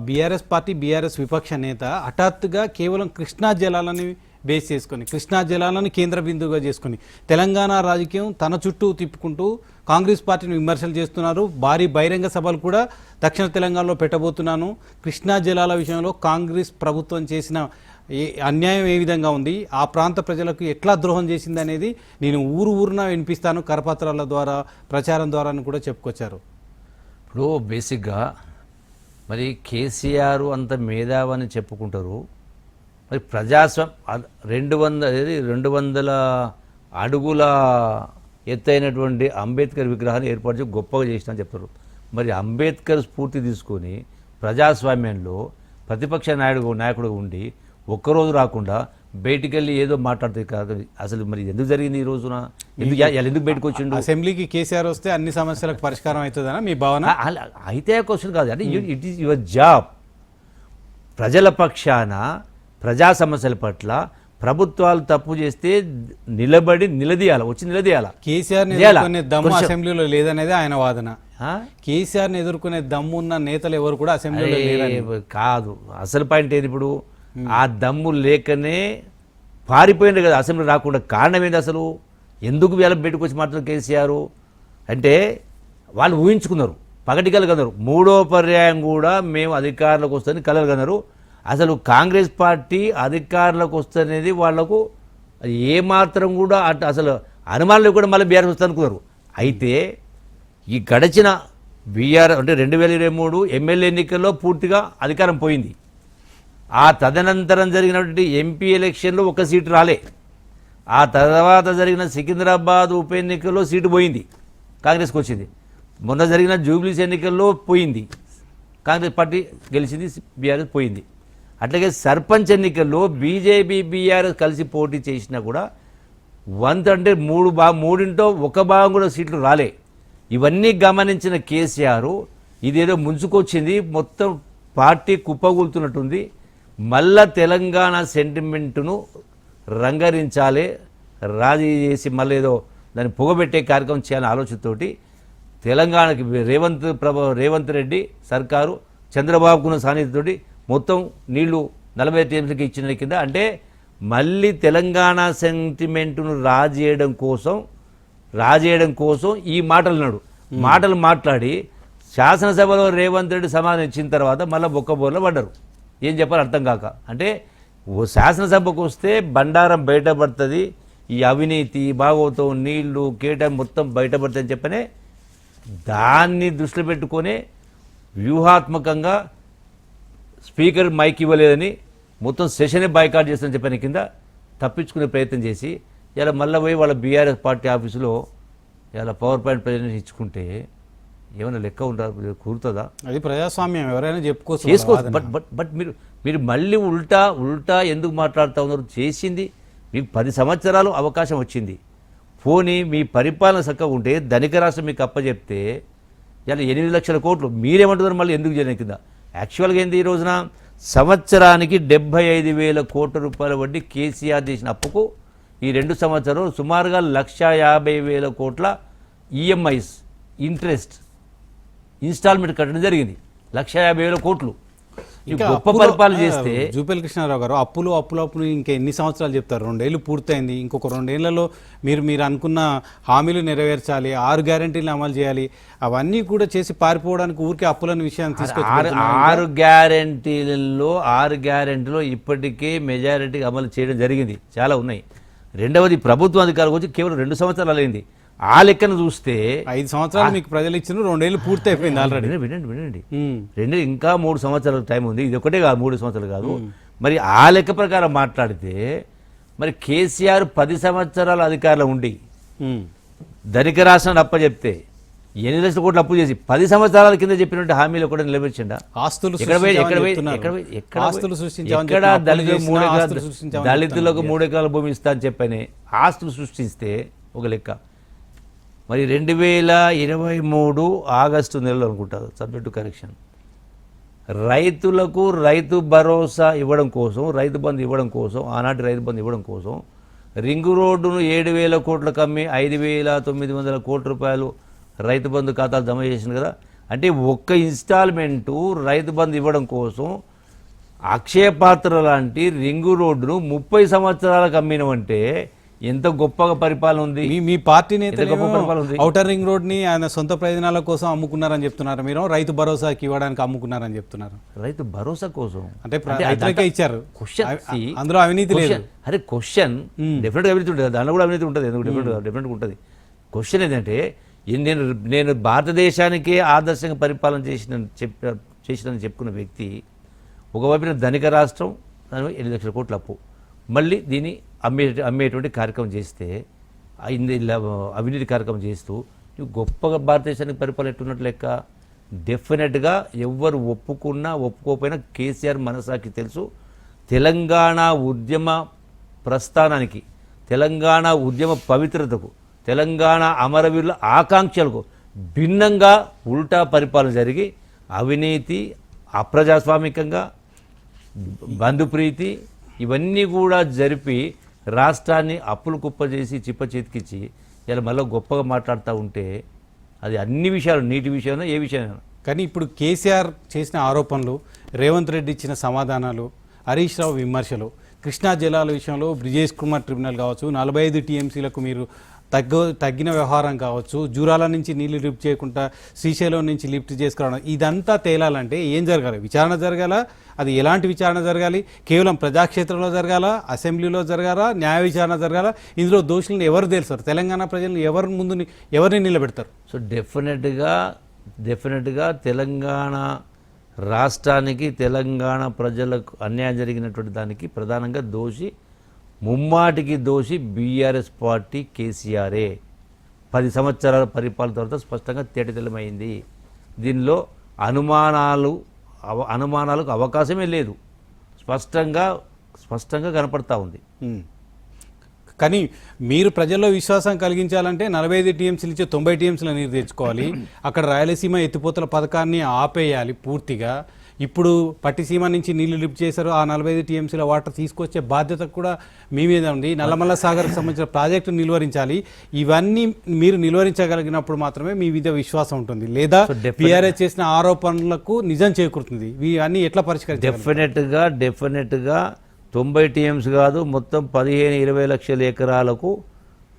బీఆర్ఎస్ పార్టీ, బీఆర్ఎస్ విపక్ష నేత హఠాత్తుగా కేవలం కృష్ణా జలాలని బేస్ చేసుకొని, కృష్ణా జలాలను కేంద్ర బిందువుగా చేసుకొని తెలంగాణ రాజకీయం తన చుట్టూ తిప్పుకుంటూ కాంగ్రెస్ పార్టీని విమర్శలు చేస్తున్నారు. భారీ బహిరంగ సభలు కూడా దక్షిణ తెలంగాణలో పెట్టబోతున్నాను. కృష్ణా జలాల విషయంలో కాంగ్రెస్ ప్రభుత్వం చేసిన అన్యాయం ఏ విధంగా ఉంది, ఆ ప్రాంత ప్రజలకు ఎట్లా ద్రోహం చేసింది అనేది నేను ఊరున వినిపిస్తాను కరపత్రాల ద్వారా, ప్రచారం ద్వారా అని కూడా చెప్పుకొచ్చారు. ఇప్పుడు బేసిక్గా మరి కేసీఆర్ అంత మేధావని చెప్పుకుంటారు. మరి ప్రజాస్వామ్యం 200 అడుగుల ఎత్తైనటువంటి అంబేద్కర్ విగ్రహాన్ని ఏర్పాటు చేసి గొప్పగా చేసినా చెప్తారు. మరి అంబేద్కర్ స్ఫూర్తి తీసుకొని ప్రజాస్వామ్యంలో ప్రతిపక్ష నాయకుడుగా ఉండి ఒక్కరోజు రాకుండా బయటికి వెళ్ళి ఏదో మాట్లాడితే కాదు. అసలు మరి ఎందుకు జరిగింది ఈ రోజున? ఎందుకు బయటకు వచ్చిండు? అసెంబ్లీకి కేసీఆర్ వస్తే అన్ని సమస్యలకు పరిష్కారం అవుతుందనా మీ భావన? అయితే క్వశ్చన్ కాదు, అంటే ఇట్ ఈస్ యువర్ జాబ్. ప్రజల పక్షాన ప్రజా సమస్యల పట్ల ప్రభుత్వాలు తప్పు చేస్తే నిలదీయాలి, వచ్చి నిలదీయాలి. కేసీఆర్ ఎదుర్కొనే దమ్ము అసెంబ్లీలో లేదనేది ఆయన వాదన. కేసీఆర్ ని ఎదుర్కొనే దమ్ము ఉన్న నేతలు ఎవరు కూడా అసెంబ్లీలో లేరు కాదు. అసలు పాయింట్ ఏది? ఇప్పుడు ఆ దమ్ము లేకనే పారిపోయింది కదా అసెంబ్లీ రాకుండా. కారణం ఏంటి అసలు? ఎందుకు వీళ్ళ బయటకు వచ్చి మాట్లాడారు కేసీఆర్ అంటే? వాళ్ళు ఊహించుకున్నారు, పగటికలుగన్నారు. 3వ పర్యాయం కూడా మేము అధికారులకు వస్తుందని కలగన్నారు. అసలు కాంగ్రెస్ పార్టీ అధికారులకు వస్తనేది వాళ్లకు ఏమాత్రం కూడా అసలు అనుమానాలు కూడా మళ్ళీ బీఆర్ఎస్ వస్తుంది అనుకున్నారు. అయితే ఈ గడిచిన అంటే 2023 ఎమ్మెల్యే ఎన్నికల్లో పూర్తిగా అధికారం పోయింది. ఆ తదనంతరం జరిగినటువంటి ఎంపీ ఎలక్షన్లో 1 సీటు రాలే. ఆ తర్వాత జరిగిన సికింద్రాబాద్ ఉప ఎన్నికల్లో సీటు పోయింది, కాంగ్రెస్కి వచ్చింది. మొన్న జరిగిన జూబ్లీస్ ఎన్నికల్లో పోయింది, కాంగ్రెస్ పార్టీ గెలిచింది, బీఆర్ఎస్ పోయింది. అట్లాగే సర్పంచ్ ఎన్నికల్లో బీజేపీ బీఆర్ఎస్ కలిసి పోటీ చేసినా కూడా అంటే 3 1 భాగం కూడా సీట్లు రాలే. ఇవన్నీ గమనించిన కేసీఆర్ ఇదేదో ముంచుకొచ్చింది, మొత్తం పార్టీ కుప్పగూలుతున్నట్టుంది, మళ్ళా తెలంగాణ సెంటిమెంటును రంగరించాలి, రాజీ చేసి మళ్ళీ ఏదో దాన్ని పొగబెట్టే కార్యక్రమం చేయాలని ఆలోచనతోటి తెలంగాణకి రేవంత్ రెడ్డి సర్కారు చంద్రబాబుకున్న సాన్నిధ్యంతోటి మొత్తం నీళ్లు 40 టీఎంసీకి ఇచ్చిన కింద, అంటే మళ్ళీ తెలంగాణ సెంటిమెంటును రాజేయడం కోసం ఈ మాటలు మాట్లాడి శాసనసభలో రేవంత్ రెడ్డి సమాధానం ఇచ్చిన తర్వాత మళ్ళీ బొక్కబోర్లో పడ్డారు. ఏం చెప్పాలి అర్థం కాక. అంటే శాసనసభకు వస్తే బండారం బయటపడుతుంది, ఈ అవినీతి భాగవతం నీళ్లు కేటాయింపు మొత్తం బయటపడుతుందని చెప్పనే దాన్ని దృష్టిలో పెట్టుకొని వ్యూహాత్మకంగా స్పీకర్ మైక్ ఇవ్వలేదని మొత్తం సెషనే బాయ్కాట్ చేస్తానని చెప్పని కింద తప్పించుకునే ప్రయత్నం చేసి ఇలా మళ్ళీ పోయి వాళ్ళ బీఆర్ఎస్ పార్టీ ఆఫీసులో ఇలా పవర్ పాయింట్ ప్రజెంటేషన్ ఇచ్చుకుంటే ఏమైనా లెక్క కుదురుతుందా? అది ప్రజాస్వామ్యం, ఎవరైనా చేసుకోవచ్చు. బట్ మీరు మళ్ళీ ఉల్టా ఎందుకు మాట్లాడుతూ ఉన్నారు? చేసింది మీకు 10 సంవత్సరాలు అవకాశం వచ్చింది. పోనీ మీ పరిపాలన చక్కగా ఉంటే ధనిక రాష్ట్రం మీకు అప్పచెప్తే ఇలా 8 లక్షల కోట్లు మీరేమంటున్నారు మళ్ళీ ఎందుకు చేయడం కింద? యాక్చువల్గా ఏంది, ఈ రోజున సంవత్సరానికి 75,000 కోట్ల రూపాయల వడ్డీ కేసీఆర్ చేసిన అప్పుకు ఈ 2 సంవత్సరాలు సుమారుగా 150,000 కోట్ల ఈఎంఐస్ ఇంట్రెస్ట్ ఇన్స్టాల్మెంట్ కట్టడం జరిగింది. 150,000 కోట్లు. గొప్ప పరిపాలన చేస్తే జూపల్లి కృష్ణారావు గారు అప్పులు ఇంకా ఎన్ని సంవత్సరాలు చెప్తారు? 2 ఏళ్ళు పూర్తయింది, ఇంకొక 2 ఏళ్లలో మీరు అనుకున్న హామీలు నెరవేర్చాలి, 6 గ్యారెంటీలు అమలు చేయాలి. అవన్నీ కూడా చేసి పారిపోవడానికి ఊరికే అప్పులను విషయాన్ని తీసుకొచ్చి 6 గ్యారెంటీలో ఇప్పటికే మెజారిటీ అమలు చేయడం జరిగింది, చాలా ఉన్నాయి. రెండవది ప్రభుత్వం అధికారులకు వచ్చి కేవలం 2 సంవత్సరాలు అయింది. ఆ లెక్కను చూస్తే 5 సంవత్సరాలు మీకు ప్రజలు ఇచ్చిన, 2 ఏళ్ళు పూర్తి అయిపోయింది ఆల్రెడీ. వినండి ఇంకా 3 సంవత్సరాల టైం ఉంది. ఇది ఒకటే కాదు, 3 సంవత్సరాలు కాదు. మరి ఆ లెక్క ప్రకారం మాట్లాడితే మరి కేసీఆర్ 10 సంవత్సరాల అధికారులు ఉండి ధనిక రాష్ట్రాన్ని అప్పచెప్తే 8 లక్షల కోట్లు అప్పు చేసి 10 సంవత్సరాల కింద చెప్పినట్టు హామీలు కూడా నిలబెట్టిండా? దళితులకు 3 ఎకరాల భూమి ఇస్తా అని చెప్పని ఆస్తులు సృష్టిస్తే ఒక లెక్క. మరి 2023 ఆగస్టు నెలలో అనుకుంటారు, సబ్జెక్టు కరెక్షన్, రైతులకు రైతు భరోసా ఇవ్వడం కోసం, రైతు బంధు ఇవ్వడం కోసం, ఆనాటి రైతు బంధు ఇవ్వడం కోసం రింగు రోడ్డును 7,000 కోట్లకు అమ్మి 5,900 కోట్ల రూపాయలు రైతు బంధు ఖాతాలు జమ చేసింది కదా. అంటే ఒక్క ఇన్స్టాల్మెంటు రైతు బంధు ఇవ్వడం కోసం అక్షయ పాత్ర లాంటి రింగు రోడ్డును 30 సంవత్సరాలకు అమ్మినవంటే ఎంత గొప్పగా పరిపాలన ఉంది. మీ పార్టీ ఎంత గొప్ప పరిపాలన ఉంది. నేతలు ఔటర్ రింగ్ రోడ్ ని ఆయన సొంత ప్రయోజనాల కోసం అమ్ముకున్నారని చెప్తున్నారు, మీరు రైతు భరోసాకి ఇవ్వడానికి అమ్ముకున్నారని చెప్తున్నారు. రైతు భరోసా కోసం అంటే రైతులకే ఇచ్చారు, క్వశ్చన్ అందులో అవినీతి లేదు. అరే క్వశ్చన్ డెఫినెట్గా అవినీతి ఉంటుంది, దానిలో కూడా అవినీతి ఉంటుంది, ఎందుకు డెఫినెట్గా ఉంటుంది. క్వశ్చన్ ఏంటంటే నేను భారతదేశానికే ఆదర్శంగా పరిపాలన చేసినని చెప్పుకున్న వ్యక్తి ఒకవైపున ధనిక రాష్ట్రం, దాని 8 లక్షల కోట్ల అప్పు, మళ్ళీ దీన్ని అమ్మేటువంటి కార్యక్రమం చేస్తే అవినీతి కార్యక్రమం చేస్తూ నువ్వు గొప్పగా భారతదేశానికి పరిపాలన ఎట్టున్నట్లు లెక్క. డెఫినెట్గా ఎవరు ఒప్పుకున్నా ఒప్పుకోకపోయినా కేసీఆర్ మనసాకి తెలుసు, తెలంగాణ ఉద్యమ ప్రస్థానానికి, తెలంగాణ ఉద్యమ పవిత్రతకు, తెలంగాణ అమరవీరుల ఆకాంక్షలకు భిన్నంగా ఉల్టా పరిపాలన జరిగి అవినీతి, అప్రజాస్వామికంగా, బంధుప్రీతి ఇవన్నీ కూడా జరిపి రాష్ట్రాన్ని అప్పులు కుప్ప చేసి చిప్ప చేతికిచ్చి ఇలా మళ్ళీ గొప్పగా మాట్లాడుతూ ఉంటే అది అన్ని విషయాలు, నీటి విషయమైనా ఏ విషయమైనా. కానీ ఇప్పుడు కేసీఆర్ చేసిన ఆరోపణలు, రేవంత్ రెడ్డి ఇచ్చిన సమాధానాలు, హరీష్ రావు విమర్శలు, కృష్ణా జలాల విషయంలో బ్రిజేష్ కుమార్ ట్రిబ్యునల్ కావచ్చు, 45 టీఎంసీలకు మీరు తగ్గిన వ్యవహారం కావచ్చు, జూరాల నుంచి నీళ్లు లిఫ్ట్ చేయకుండా శ్రీశైలం నుంచి లిఫ్ట్ చేసుకురావడం, ఇదంతా తేలాలంటే ఏం జరగాలి? విచారణ జరగాల? అది ఎలాంటి విచారణ జరగాలి? కేవలం ప్రజాక్షేత్రంలో జరగాల, అసెంబ్లీలో జరగాల, న్యాయ విచారణ జరగాల? ఇందులో దోషులను ఎవరు తెలుస్తారు? తెలంగాణ ప్రజలను ఎవరిని నిలబెడతారు? సో డెఫినెట్గా తెలంగాణ రాష్ట్రానికి, తెలంగాణ ప్రజలకు అన్యాయం జరిగినటువంటి దానికి ప్రధానంగా ముమ్మాటికి దోషి బీఆర్ఎస్ పార్టీ కేసీఆరే. 10 సంవత్సరాల పరిపాలన తర్వాత స్పష్టంగా తేటతెల్లమైంది. దీనిలో అనుమానాలకు అవకాశమే లేదు, స్పష్టంగా కనపడతా ఉంది. కానీ మీరు ప్రజల్లో విశ్వాసం కలిగించాలంటే 45 టీఎంసీలు ఇచ్చే 90 టీఎంసీల నీరు తెచ్చుకోవాలి. అక్కడ రాయలసీమ ఎత్తిపోతల పథకాన్ని ఆపేయాలి పూర్తిగా. ఇప్పుడు పట్టిసీమ నుంచి నీళ్లు లిఫ్ట్ చేశారు, ఆ 45 టీఎంసీల వాటర్ తీసుకొచ్చే బాధ్యత కూడా మీ మీద ఉంది. నల్లమల్ల సాగర్కి సంబంధించిన ప్రాజెక్టు నిలువరించాలి. ఇవన్నీ మీరు నిలువరించగలిగినప్పుడు మాత్రమే మీ మీద విశ్వాసం ఉంటుంది, లేదా టీఆర్ఎస్ చేసిన ఆరోపణలకు నిజం చేకూరుతుంది. ఇవన్నీ ఎట్లా పరిష్కరించాలి? డెఫినెట్గా 90 టీఎంస్ కాదు, మొత్తం 15-20 లక్షల ఎకరాలకు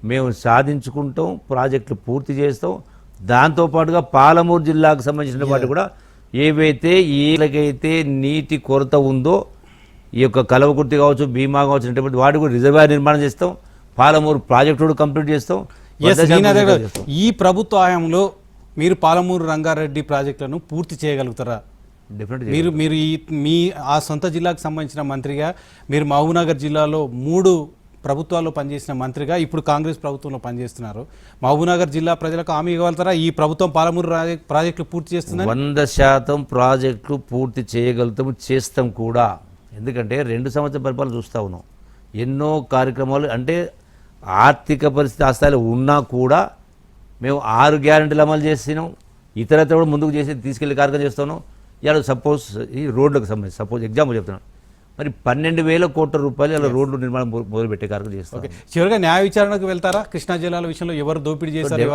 మేము సాధించుకుంటాం, ప్రాజెక్టులు పూర్తి చేస్తాం. దాంతోపాటుగా పాలమూరు జిల్లాకు సంబంధించిన వాటి కూడా ఏవైతే ఏలకైతే నీటి కొరత ఉందో, ఈ యొక్క కలవకుర్తి కావచ్చు, భీమా కావచ్చు, వాటి కూడా రిజర్వాయర్ నిర్మాణం చేస్తాం, పాలమూరు ప్రాజెక్టు కూడా కంప్లీట్ చేస్తాం. ఈ ప్రభుత్వ హయాంలో మీరు పాలమూరు రంగారెడ్డి ప్రాజెక్టులను పూర్తి చేయగలుగుతారా? మీరు మీ ఆ సొంత జిల్లాకు సంబంధించిన మంత్రిగా, మీరు మహబూబ్నగర్ జిల్లాలో 3 ప్రభుత్వాల్లో పనిచేసిన మంత్రిగా ఇప్పుడు కాంగ్రెస్ ప్రభుత్వంలో పనిచేస్తున్నారు. మహబూబ్నగర్ జిల్లా ప్రజలకు హామీ ఇవ్వగలుగుతారా ఈ ప్రభుత్వం పాలమూరు ప్రాజెక్టులు పూర్తి చేస్తుంది? 100% ప్రాజెక్టులు పూర్తి చేయగలుగుతాము, చేస్తాం కూడా. ఎందుకంటే 2 సంవత్సరాల పరిపాలన చూస్తూ ఉన్నాం, ఎన్నో కార్యక్రమాలు. అంటే ఆర్థిక పరిస్థితి ఆ స్థాయిలో ఉన్నా కూడా మేము 6 గ్యారెంటీలు అమలు చేస్తున్నాం, ఇతరత్ర కూడా ముందుకు చేసి తీసుకెళ్లి కార్యక్రమం చేస్తున్నాం. ఇలా సపోజ్ ఈ రోడ్లకు సంబంధించి ఎగ్జాంపుల్ చెప్తున్నాను, మరి 12,000 కోట్ల రూపాయలు ఇలా రోడ్లు నిర్మాణం మొదలుపెట్టే కార్యక్రమం చేస్తాం. చివరిగా న్యాయ విచారణకు వెళ్తారా? కృష్ణా జిల్లాల విషయంలో ఎవరు దోపిడీ చేశారు,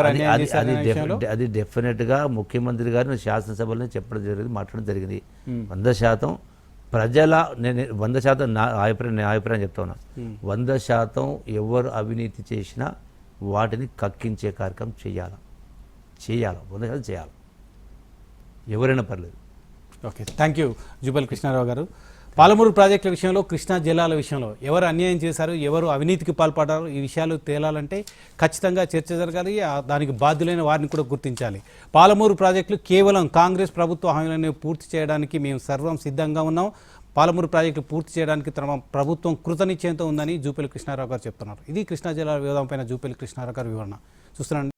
అది డెఫినెట్గా ముఖ్యమంత్రి గారిని శాసనసభలో చెప్పడం జరిగింది, మాట్లాడడం జరిగింది. 100% ప్రజల 100% నా అభిప్రాయం చెప్తా ఉన్నా. 100% ఎవరు అవినీతి చేసినా వాటిని కక్కించే కార్యక్రమం చేయాలి. 100% చేయాలి, ఎవరైనా పర్లేదు. Okay, thank you Jupally Krishna Rao గారు. పాలమూరు ప్రాజెక్టుల విషయంలో, కృష్ణా జలాల విషయంలో ఎవరు అన్యాయం చేశారు, ఎవరు అవినీతికి పాల్పడ్డారు, ఈ విషయాలు తేలాలంటే ఖచ్చితంగా చర్చ జరగాలి. దానికి బాధ్యులైన వారిని కూడా గుర్తించాలి. పాలమూరు ప్రాజెక్టులు కేవలం కాంగ్రెస్ ప్రభుత్వ హామీలను పూర్తి చేయడానికి మేము సర్వం సిద్ధంగా ఉన్నాం. పాలమూరు ప్రాజెక్టు పూర్తి చేయడానికి తమ ప్రభుత్వం కృతనిశ్చయంతో ఉందని జూపల్లి కృష్ణారావు గారు చెప్తున్నారు. ఇది కృష్ణా జలాల వివాదంపైన జూపల్లి కృష్ణారావు గారు వివరణ. చూస్తున్నాను.